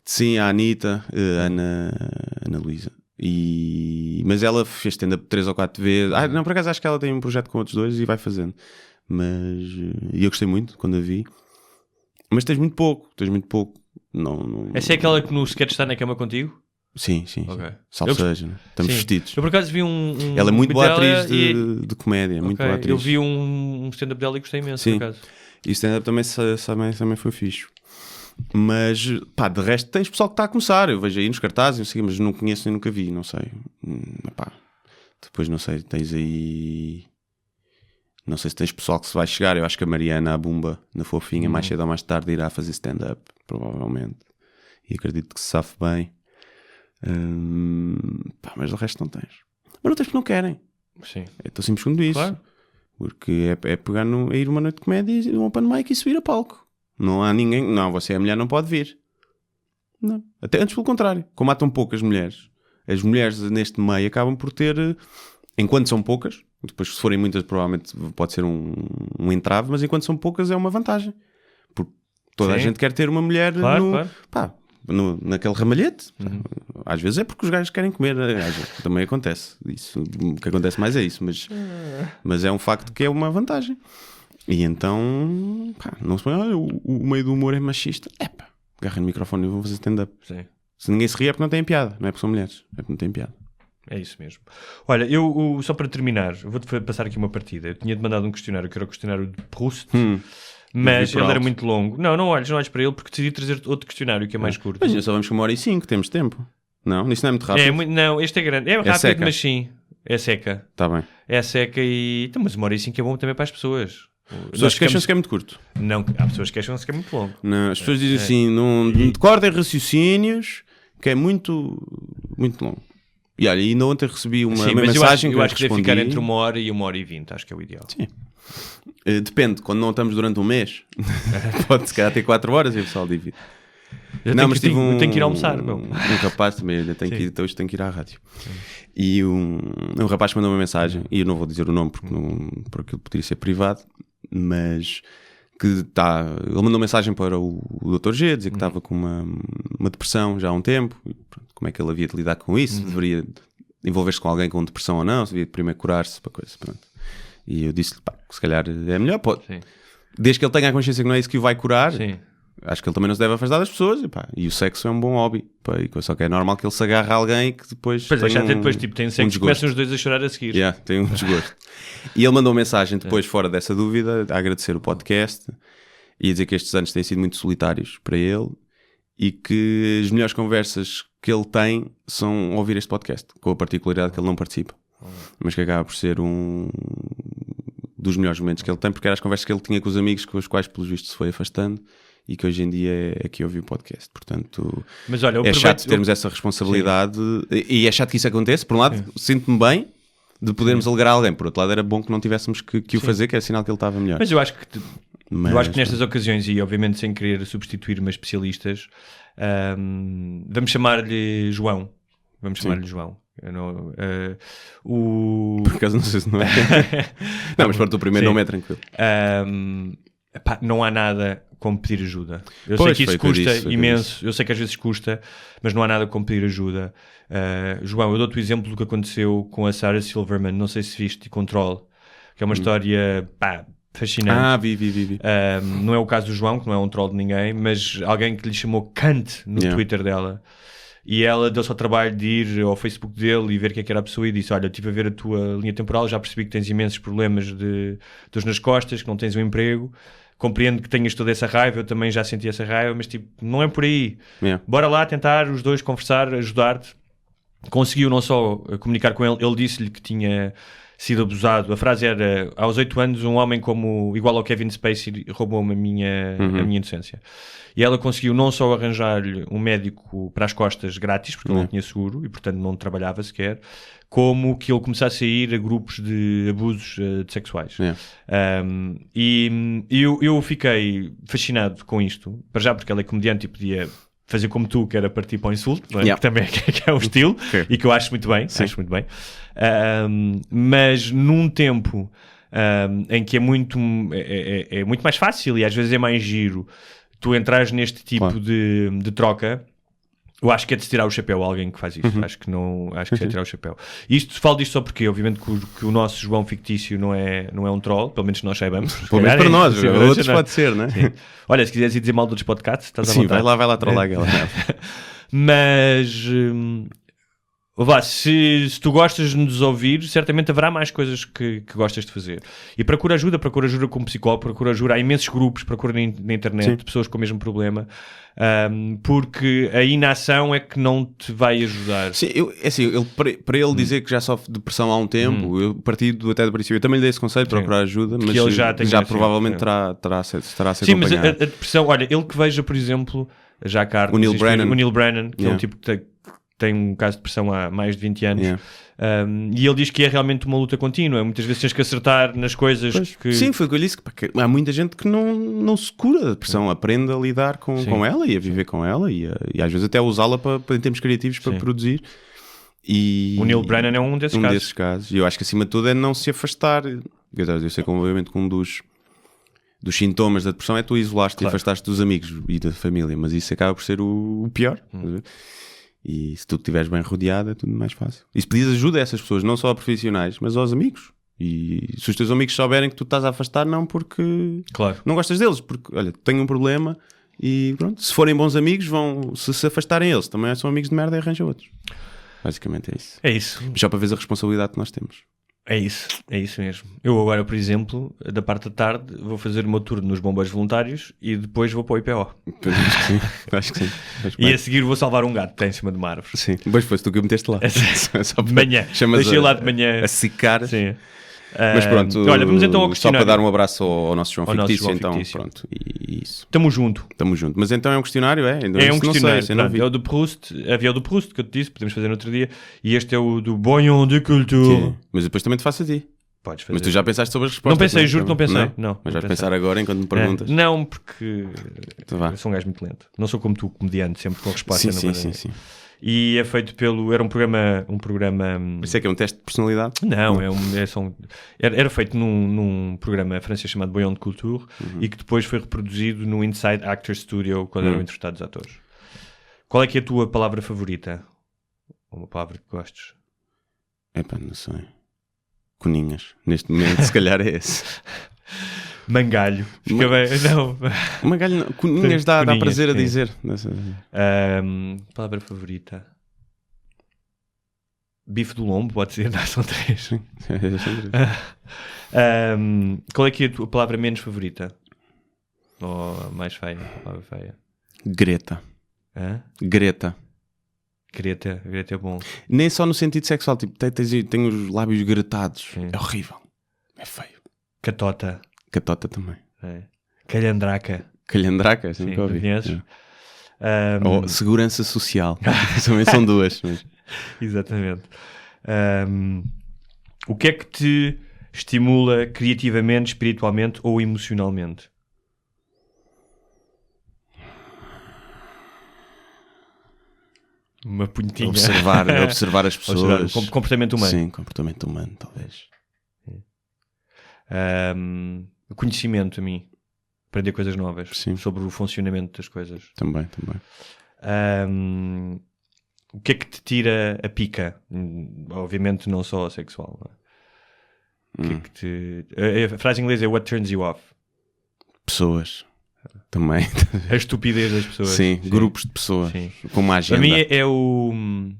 Sim, a Anitta, Ana Luísa. Mas ela fez stand-up 3 ou 4 vezes. Não, por acaso acho que ela tem um projeto com outros 2 e vai fazendo. E eu gostei muito quando a vi. Mas tens muito pouco. Não...
Essa é aquela que no sketch está na cama contigo?
Sim.
Okay.
Salve seja, né? Estamos vestidos.
Eu por acaso vi
ela é muito boa atriz de comédia. Muito boa atriz.
Eu vi um stand-up dela e gostei imenso,
sim.
por acaso.
E o stand-up também foi fixe. Mas, pá, de resto tens pessoal que está a começar. Eu vejo aí nos cartazes, mas não conheço nem nunca vi, não sei. Depois não sei, tens aí... Não sei se tens pessoal que se vai chegar. Eu acho que a Mariana, a Bumba, na Fofinha, mais cedo ou mais tarde irá fazer stand-up, provavelmente. E acredito que se safe bem. Mas o resto não tens. Mas não tens porque não querem.
Sim.
É tão simples quanto isso.
Claro.
Porque é pegar a ir uma noite de comédia e um open mic e subir a palco. Não há ninguém... Não, você é mulher, não pode vir. Não. Até antes pelo contrário. Como há tão poucas mulheres, as mulheres neste meio acabam por ter... Enquanto são poucas, depois se forem muitas provavelmente pode ser um entrave, mas enquanto são poucas é uma vantagem. Porque toda a gente quer ter uma mulher naquele ramalhete. Às vezes é porque os gajos querem comer. Também acontece. Isso, o que acontece mais é isso. Mas é um facto que é uma vantagem. E então, não se põe, o meio do humor é machista. Agarra no microfone e vão fazer stand-up.
Sim.
Se ninguém se ri é porque não tem piada. Não é porque são mulheres. É porque não tem piada.
É isso mesmo. Olha, eu só para terminar, vou-te passar aqui uma partida. Eu tinha-te mandado um questionário, que era o questionário de Proust, mas ele era muito longo. Não olhes para ele, porque decidi trazer outro questionário que é mais curto.
Mas só vamos com 1h05, temos tempo. Não, isso não é muito rápido.
Não, este é grande. É rápido,
seca.
mas sim. É seca.
Está bem.
É seca e... Então, mas 1h05 é bom também para as pessoas.
As pessoas queixam-se que é muito curto.
Não, há pessoas que queixam-se que é muito longo.
Não, as pessoas dizem assim, não cortem raciocínios, que é muito, muito longo. E olha, ainda ontem recebi uma mensagem
eu acho que deve
respondi.
ficar entre 1h e 1h20, acho que é o ideal.
Sim. Depende, quando não estamos durante um mês, pode se calhar ter 4 horas e o pessoal divide.
Eu tenho que ir almoçar, meu.
Um rapaz também, hoje tenho que ir à rádio. E um rapaz mandou uma mensagem, e eu não vou dizer o nome porque aquilo poderia ser privado, mas que ele mandou uma mensagem para o Dr. G, dizer que estava com uma depressão já há um tempo, e pronto, como é que ele havia de lidar com isso, deveria envolver-se com alguém com depressão ou não, se devia primeiro curar-se para coisa, pronto. E eu disse-lhe, se calhar é melhor, pode. Sim. Desde que ele tenha a consciência que não é isso que o vai curar. Sim. Acho que ele também não se deve afastar das pessoas. E o sexo é um bom hobby. Só que é normal que ele se agarre a alguém que depois.
Pois depois, tem sexo e começam os dois a chorar a seguir.
Tem um desgosto. E ele mandou uma mensagem depois, fora dessa dúvida, a agradecer o podcast e a dizer que estes anos têm sido muito solitários para ele e que as melhores conversas que ele tem são ouvir este podcast, com a particularidade que ele não participa. Mas que acaba por ser um dos melhores momentos que ele tem, porque eram as conversas que ele tinha com os amigos, com os quais, pelos vistos, se foi afastando. E que hoje em dia é que ouvi o podcast. Portanto,
mas olha,
é chato termos essa responsabilidade. E é chato que isso aconteça. Por um lado, sinto-me bem de podermos alegrar alguém. Por outro lado, era bom que não tivéssemos que o fazer, que é sinal que ele estava melhor.
Mas eu acho que
Mas,
eu acho que nestas ocasiões, e obviamente sem querer substituir-me a especialistas, vamos chamar-lhe João. Vamos chamar-lhe João. Eu não,
Por acaso não sei se não é. Não, mas para o teu primeiro nome é tranquilo.
Não há nada como pedir ajuda. Eu
Pois,
sei que isso
foi o que eu
custa
disse,
imenso. Eu sei que às vezes custa, mas não há nada como pedir ajuda. João, eu dou-te o exemplo do que aconteceu com a Sarah Silverman. Não sei se viste Control, que é uma história fascinante.
Vi.
Não é o caso do João, que não é um troll de ninguém, mas alguém que lhe chamou Cunt no Twitter dela. E ela deu-se ao trabalho de ir ao Facebook dele e ver o que era a pessoa e disse: olha, estive a ver a tua linha temporal, já percebi que tens imensos problemas de dores nas costas, que não tens um emprego, compreendo que tenhas toda essa raiva, eu também já senti essa raiva, mas tipo, não é por aí. Bora lá tentar os dois conversar, ajudar-te. Conseguiu não só comunicar com ele, ele disse-lhe que tinha sido abusado. A frase era: aos 8 anos um homem igual ao Kevin Spacey roubou-me a minha inocência. E ela conseguiu não só arranjar-lhe um médico para as costas grátis, porque ele não tinha seguro e portanto não trabalhava sequer, como que ele começasse a ir a grupos de abusos sexuais. E eu fiquei fascinado com isto, para já porque ela é comediante e podia fazer como tu, que era partir para o insulto, não é? Que também que é um estilo e que eu acho muito bem. Acho muito bem. Mas num tempo em que é muito mais fácil e às vezes é mais giro tu entras neste tipo de troca, eu acho que é de se tirar o chapéu a alguém que faz isso. Acho que é de tirar o chapéu. Falo disto só porque, obviamente, que o nosso João fictício não é um troll, pelo menos nós saibamos.
Pelo menos para nós, outros pode ser, não é?
Sim. Olha, se quiseres ir dizer mal de outros podcasts, estás à
Sim,
vontade.
vai lá trollar aquela.
Mas se tu gostas de nos ouvir, certamente haverá mais coisas que gostas de fazer. E procura ajuda como psicólogo, procura ajuda. Há imensos grupos, procura na internet pessoas com o mesmo problema, porque a inação é que não te vai ajudar.
Sim, para ele dizer que já sofre de depressão há um tempo, eu parti até do princípio, eu também lhe dei esse conselho, procurar ajuda, mas
ele já
provavelmente estará a ser
Sim,
acompanhado.
mas a depressão, olha, ele que veja, por exemplo, já cá
o Neil Brennan,
que é um tipo que tem um caso de depressão há mais de 20 anos, e ele diz que é realmente uma luta contínua. Muitas vezes tens que acertar nas coisas que...
Sim, foi o que eu disse, que há muita gente que não se cura da depressão, aprende a lidar com ela e a viver com ela e às vezes até a usá-la em termos criativos para produzir. E
o Neil Brennan é um desses
casos. E eu acho que acima de tudo é não se afastar. Eu sei que obviamente que um dos sintomas da depressão é tu isolaste e afastaste dos amigos e da família, mas isso acaba por ser o pior. E se tu estiveres bem rodeado é tudo mais fácil. E se pedires ajuda a essas pessoas, não só a profissionais, mas aos amigos. E se os teus amigos souberem que tu estás a afastar, não porque não gostas deles, porque olha, tenho um problema e pronto. Se forem bons amigos, vão se afastarem eles. Também são amigos de merda e arranjam outros. Basicamente é isso.
É isso.
Só para ver a responsabilidade que nós temos.
É isso mesmo. Eu agora, por exemplo, da parte da tarde, vou fazer o meu turno nos bombeiros voluntários e depois vou para o IPO.
Acho que sim.
E a seguir vou salvar um gato que está em cima de uma árvore.
Sim, depois foi tu que o meteste lá.
Só de manhã. Deixei lá de manhã.
A secar.
Sim.
Mas pronto,
olha, vamos então ao questionário.
Só para dar um abraço ao nosso João fictício, então
fictício.
Pronto, e isso.
Estamos junto.
Mas então é um questionário, é?
É um questionário, é o do Proust, havia o do Proust que eu te disse, podemos fazer no outro dia, e este é o do Bonhon de Culture.
Mas depois também te faço a ti.
Podes fazer.
Mas tu já pensaste sobre as respostas?
Não pensei, juro que não pensei. Não,
mas vais pensar agora enquanto me perguntas?
Não, porque eu sou um gajo muito lento. Não sou como tu, comediante, sempre com a resposta.
Sim.
E é feito era um programa...
Isso é que é um teste de personalidade?
Não, era feito num programa francês chamado Bonhon de Culture e que depois foi reproduzido no Inside Actors Studio quando eram interpretados atores. Qual é que é a tua palavra favorita? Ou uma palavra que gostes?
Epá, não sei. Coninhas. Neste momento, se calhar é esse.
Mangalho. Fica bem. Não.
Mangalho não. Coninhas dá prazer a dizer.
Palavra favorita. Bife do lombo, pode ser. Não, são 3. Qual é que é a tua palavra menos favorita? Ou mais feia? Palavra feia.
Greta. Greta
é bom.
Nem só no sentido sexual, tipo, tem os lábios gretados. É horrível. É feio.
Catota
também.
Calhandraca,
sempre ouvi.
Conheces?
Ou segurança social. Também são duas. Mas...
Exatamente. O que é que te estimula criativamente, espiritualmente ou emocionalmente? Uma punhetinha.
Observar as pessoas.
Observar, comportamento humano.
Sim, comportamento humano, talvez.
O conhecimento a mim. Aprender coisas novas.
Sim.
Sobre o funcionamento das coisas.
Também.
O que é que te tira a pica? Obviamente não só a sexual. Não é? O que é que te... A frase em inglês é what turns you off.
Pessoas. Também.
A estupidez das pessoas.
Sim, grupos de pessoas.
Sim.
Com uma agenda.
Para mim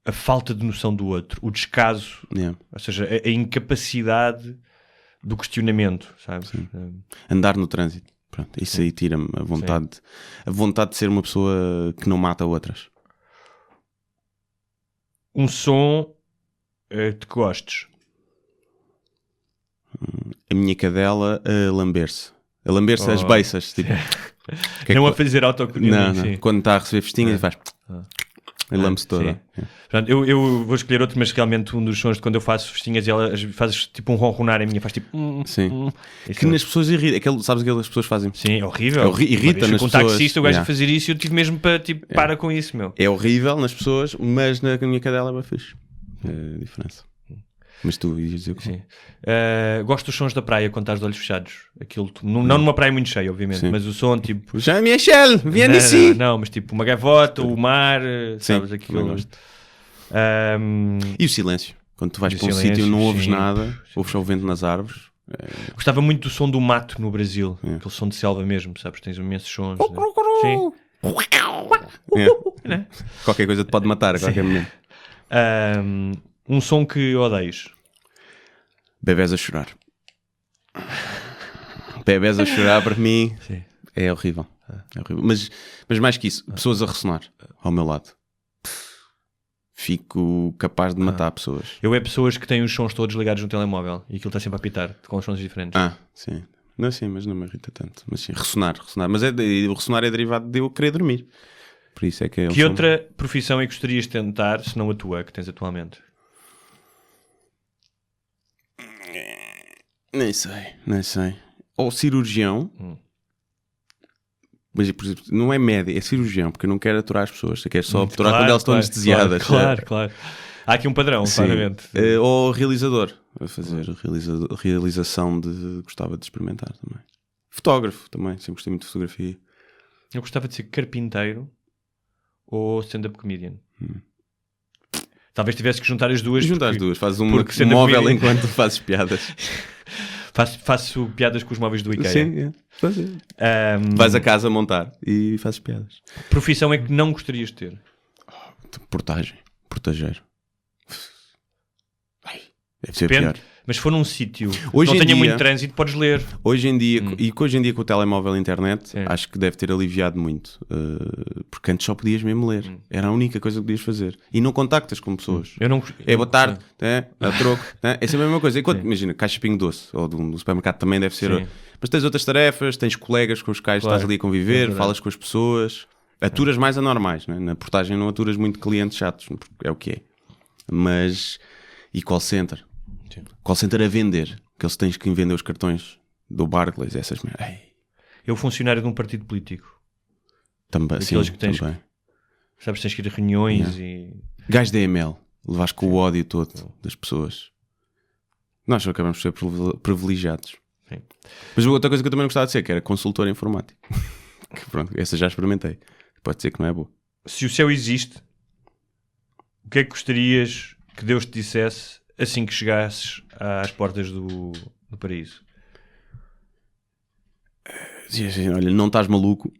a falta de noção do outro. O descaso.
Yeah.
Ou seja, a incapacidade do questionamento, sabes?
Andar no trânsito. Pronto, isso aí tira-me a vontade de ser uma pessoa que não mata outras.
Um som de que gostes.
A minha cadela a lamber-se. A lamber-se as beiças. Tipo,
não a fazer autocunha.
Não. Quando está a receber festinhas, faz... A lambe-se toda.
Portanto, eu vou escolher outro, mas realmente um dos sons de quando eu faço festinhas, ela faz tipo um ronronar em minha, faz tipo...
Sim. Que nas pessoas irrita. Sabes aquilo que as pessoas fazem?
Sim, é horrível.
Irrita nas
pessoas. Com um taxista, eu gosto de fazer isso e eu tive mesmo para, tipo, para com isso, meu.
É horrível nas pessoas, mas na minha cadela é bem fixe. É a diferença. Mas tu ias dizer o que?
Sim. Gosto dos sons da praia quando estás de olhos fechados. Aquilo, não numa praia muito cheia, obviamente,
Sim.
mas o som tipo...
Jean-Michel, viens ici!
Não, mas tipo uma gaivota, o mar, sabes, aquilo...
E o silêncio? Quando tu vais para um sítio não ouves nada, ouves só o vento nas árvores.
Gostava muito do som do mato no Brasil, aquele som de selva mesmo, sabes? Tens imensos sons. Sim.
Qualquer coisa te pode matar a qualquer momento.
Um som que odeies.
Bebés a chorar. Bebés a chorar para mim é horrível. É horrível. Mas mais que isso, pessoas a ressonar ao meu lado. Fico capaz de matar pessoas.
Eu é pessoas que têm os sons todos ligados no telemóvel e aquilo está sempre a apitar com os sons diferentes.
Sim. Não, sim, mas não me irrita tanto. Mas sim, ressonar. Mas o ressonar é derivado de eu querer dormir. Por isso é que
Que outra profissão é que gostarias de tentar, se não a tua, que tens atualmente?
Nem sei. Ou cirurgião. Mas, por exemplo, não é médico, é cirurgião, porque eu não quero aturar as pessoas. Eu quero só aturar quando elas estão anestesiadas.
Claro. Há aqui um padrão, claramente.
Ou realizador. A fazer realização de... Gostava de experimentar também. Fotógrafo também. Sempre gostei muito de fotografia.
Eu gostava de ser carpinteiro ou stand-up comedian. Talvez tivesse que juntar as duas.
Fazes um móvel enquanto fazes piadas.
Faço piadas com os móveis do IKEA.
Sim, vais a casa montar e fazes piadas.
Profissão é que não gostarias de ter?
Portageiro. Deve ser pior.
Mas se for num sítio que
hoje
não tenha
dia,
muito trânsito, podes ler.
Hoje em dia, hoje em dia com o telemóvel e a internet, acho que deve ter aliviado muito. Porque antes só podias mesmo ler. Era a única coisa que podias fazer. E não contactas com pessoas. Boa tarde, a troco. É sempre a mesma coisa. Enquanto, imagina, caixa de pingo doce ou do supermercado também deve ser. Mas tens outras tarefas, tens colegas com os quais estás ali a conviver, falas com as pessoas. Aturas mais anormais. Né? Na portagem não aturas muito clientes chatos. É o que é. Mas... E call center. Call center a vender, que eles tens que vender os cartões do Barclays, essas merdas.
Eu funcionário de um partido político.
Também, sim,
que tens também. Sabes, tens que ir a reuniões e...
Gajo da EML, levas com o ódio todo das pessoas. Nós só acabamos de ser privilegiados.
Sim.
Mas outra coisa que eu também não gostava de ser, que era consultor informático. Que, pronto, essa já experimentei. Pode ser que não é boa.
Se o céu existe, o que é que gostarias que Deus te dissesse assim que chegasses às portas do paraíso?
Olha, não estás maluco.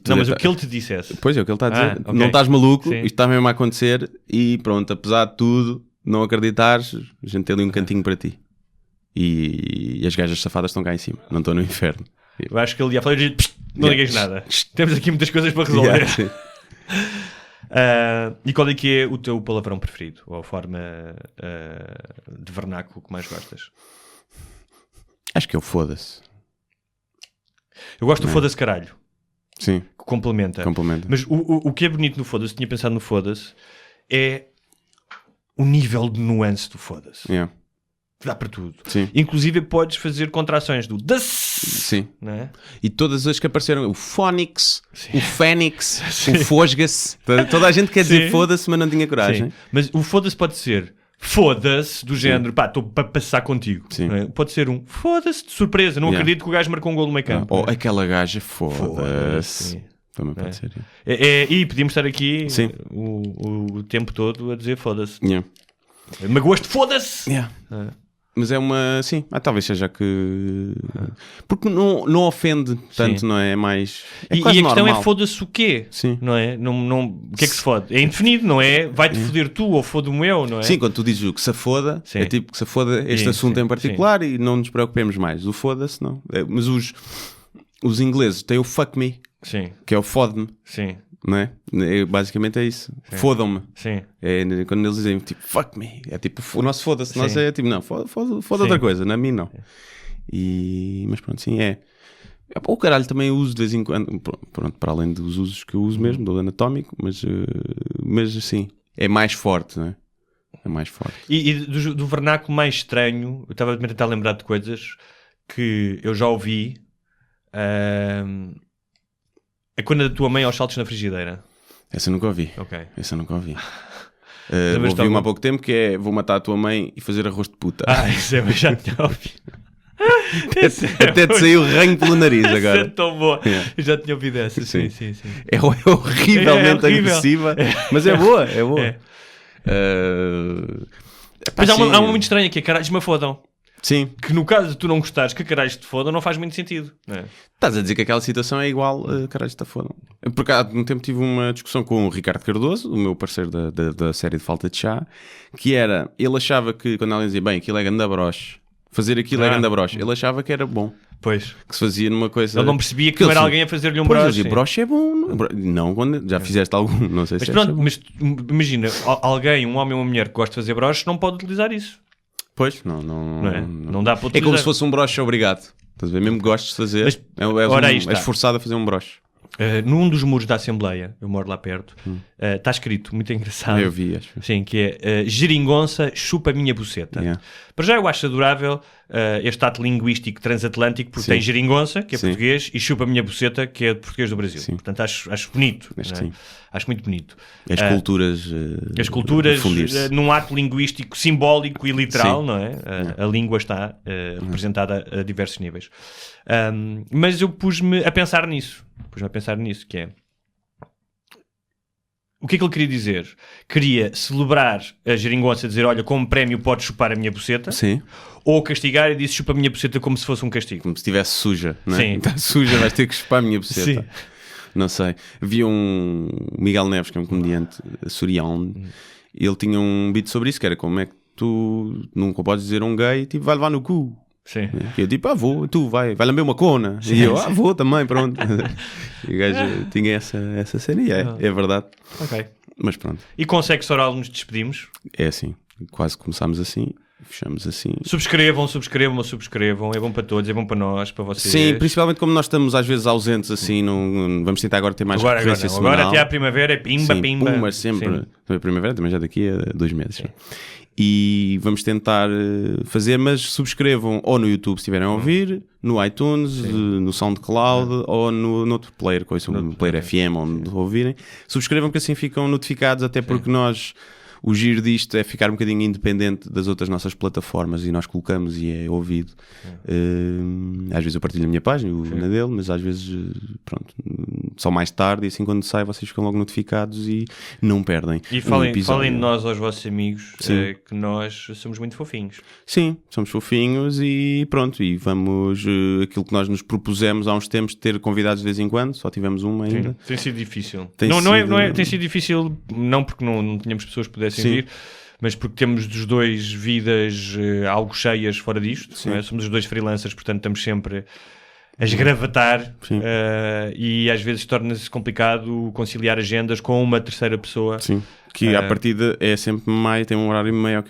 Não, mas o que ele te dissesse.
Pois é, o que ele está a dizer. Okay. Não estás maluco, isto está mesmo a acontecer e pronto, apesar de tudo, não acreditares, a gente tem ali um cantinho para ti. E as gajas safadas estão cá em cima, não estão no inferno.
Eu acho que ele ia falar, não ligues nada. Temos aqui muitas coisas para resolver. E qual é que é o teu palavrão preferido? Ou a forma de vernáculo que mais gostas?
Acho que é o foda-se.
Eu gosto do foda-se caralho.
Sim.
Que complementa. Mas o que é bonito no foda-se, tinha pensado no foda-se, é o nível de nuance do foda-se. Dá para tudo.
Sim.
Inclusive podes fazer contrações do da-se
Sim.
Não é?
E todas as que apareceram, o Phonics, o Fênix, o Fosga-se. Toda a gente quer dizer foda-se, mas não tinha coragem.
Sim. Mas o foda-se pode ser foda-se, do género, pá, estou para passar contigo. Não é? Pode ser um foda-se de surpresa, não acredito que o gajo marcou um gol no meio campo.
Ou aquela gaja, foda-se. Também pode ser.
E podíamos estar aqui o tempo todo a dizer foda-se. Magoaste, foda-se!
Mas é uma... Sim, talvez seja que... Porque não ofende tanto, não é? É mais... É
e a questão normal. É foda-se o quê?
Sim.
Não é? O que é que se fode? É indefinido, não é? Vai-te foder tu ou foda-me eu, não é?
Sim, quando tu dizes o que se foda, é tipo que se foda este assunto em particular e não nos preocupemos mais. O foda-se, não. Mas os ingleses têm o fuck me, que é o fode-me. Sim. Não é? Basicamente é isso. Fodam-me. Quando eles dizem tipo fuck me, é tipo o nosso foda-se. Nós é tipo não, foda outra coisa, na mim não. Mas pronto, sim, o caralho também uso de vez em quando, pronto, para além dos usos que eu uso mesmo, do anatómico, mas sim, é mais forte, não é? É mais forte.
E do vernáculo mais estranho, eu estava a tentar lembrar de coisas que eu já ouvi. É quando a tua mãe aos saltos na frigideira.
Essa eu nunca ouvi.
Ok.
Essa eu nunca ouvi. Ouvi uma há pouco tempo que é vou matar a tua mãe e fazer arroz de puta.
Isso eu já tinha ouvido.
Até te saiu ranho pelo nariz agora.
Essa é tão boa. Eu já tinha ouvido essa. Sim.
É horrivelmente agressiva, mas é boa.
Mas há uma muito estranha que é caralhos me fodam.
Sim.
Que no caso de tu não gostares que caralhos te fodam, não faz muito sentido. Não é?
Estás a dizer que aquela situação é igual a caralhos te fodam. Porque há um tempo tive uma discussão com o Ricardo Cardoso, o meu parceiro da série de Falta de Chá, que era, ele achava que quando alguém dizia, bem, aquilo é ganda broche, fazer aquilo é ganda broche, ele achava que era bom.
Pois.
Que se fazia numa coisa...
Ele não percebia que não era alguém a fazer-lhe um broche.
Broche é bom. Não, quando já fizeste algum, não sei se
pronto, mas imagina, alguém, um homem ou uma mulher que gosta de fazer broche, não pode utilizar isso.
Pois, não
dá para utilizar.
É como se fosse um broche obrigado. Estás a ver? Mesmo que gostes de fazer, és forçado a fazer um broche.
Num dos muros da Assembleia, eu moro lá perto, está escrito, muito engraçado.
Eu vi, acho.
Sim, que é geringonça chupa a minha buceta. Para já eu acho adorável este ato linguístico transatlântico, porque tem geringonça, que é português, e chupa a minha buceta, que é português do Brasil. Portanto, acho bonito. Acho muito bonito.
As culturas
num ato linguístico simbólico e literal, não é? A língua está representada a diversos níveis. Mas eu pus-me a pensar nisso. Que é... O que é que ele queria dizer? Queria celebrar a geringonça, dizer, olha, como prémio podes chupar a minha buceta.
Sim.
Ou castigar e disse, chupa a minha buceta como se fosse um castigo.
Como se estivesse suja, não é?
Sim.
Está suja, vais ter que chupar a minha buceta. Sim. Não sei. Havia um Miguel Neves, que é um comediante açoriano, e ele tinha um beat sobre isso, que era como é que tu nunca podes dizer a um gay, tipo, vai levar no cu.
Sim.
E eu tipo, vou, tu vai lamber uma cona. E eu, vou também, pronto. E o gajo tinha essa cena e é verdade.
Ok.
Mas pronto.
E com sexo oral nos despedimos?
É assim, quase começámos assim, fechamos assim.
Subscrevam, é bom para todos, é bom para nós, para vocês.
Sim, principalmente como nós estamos às vezes ausentes assim, não vamos tentar agora ter mais referência semanal.
Agora até à primavera é pimba.
Pumba, sempre. A primavera também já daqui a 2 meses. E vamos tentar fazer, mas subscrevam ou no YouTube se estiverem a ouvir, no iTunes, no SoundCloud ou no outro player, no Player FM, onde ouvirem. Subscrevam que assim ficam notificados, até porque nós... O giro disto é ficar um bocadinho independente das outras nossas plataformas e nós colocamos e é ouvido. Às vezes eu partilho a minha página, na dele, mas às vezes, pronto, só mais tarde e assim quando sai vocês ficam logo notificados e não perdem.
E falem de nós aos vossos amigos, que nós somos muito fofinhos.
Sim, somos fofinhos e pronto, e vamos, aquilo que nós nos propusemos há uns tempos de ter convidados de vez em quando, só tivemos uma ainda.
Tem sido difícil.
Tem
sido difícil, não porque não tínhamos pessoas que pudessem vir, mas porque temos dos dois vidas algo cheias fora disto, não é? Somos os dois freelancers, portanto estamos sempre a esgravatar e às vezes torna-se complicado conciliar agendas com uma terceira pessoa.
Sim, que à partida é sempre tem um horário menos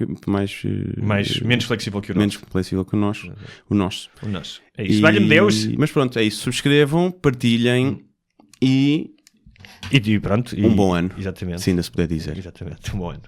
flexível que o nosso.
Menos flexível que o nosso. O nosso.
É isso, valha-me Deus!
Mas pronto, é isso, subscrevam, partilhem e
pronto.
Um bom ano.
Exatamente.
Se ainda se puder dizer.
Exatamente, um bom ano.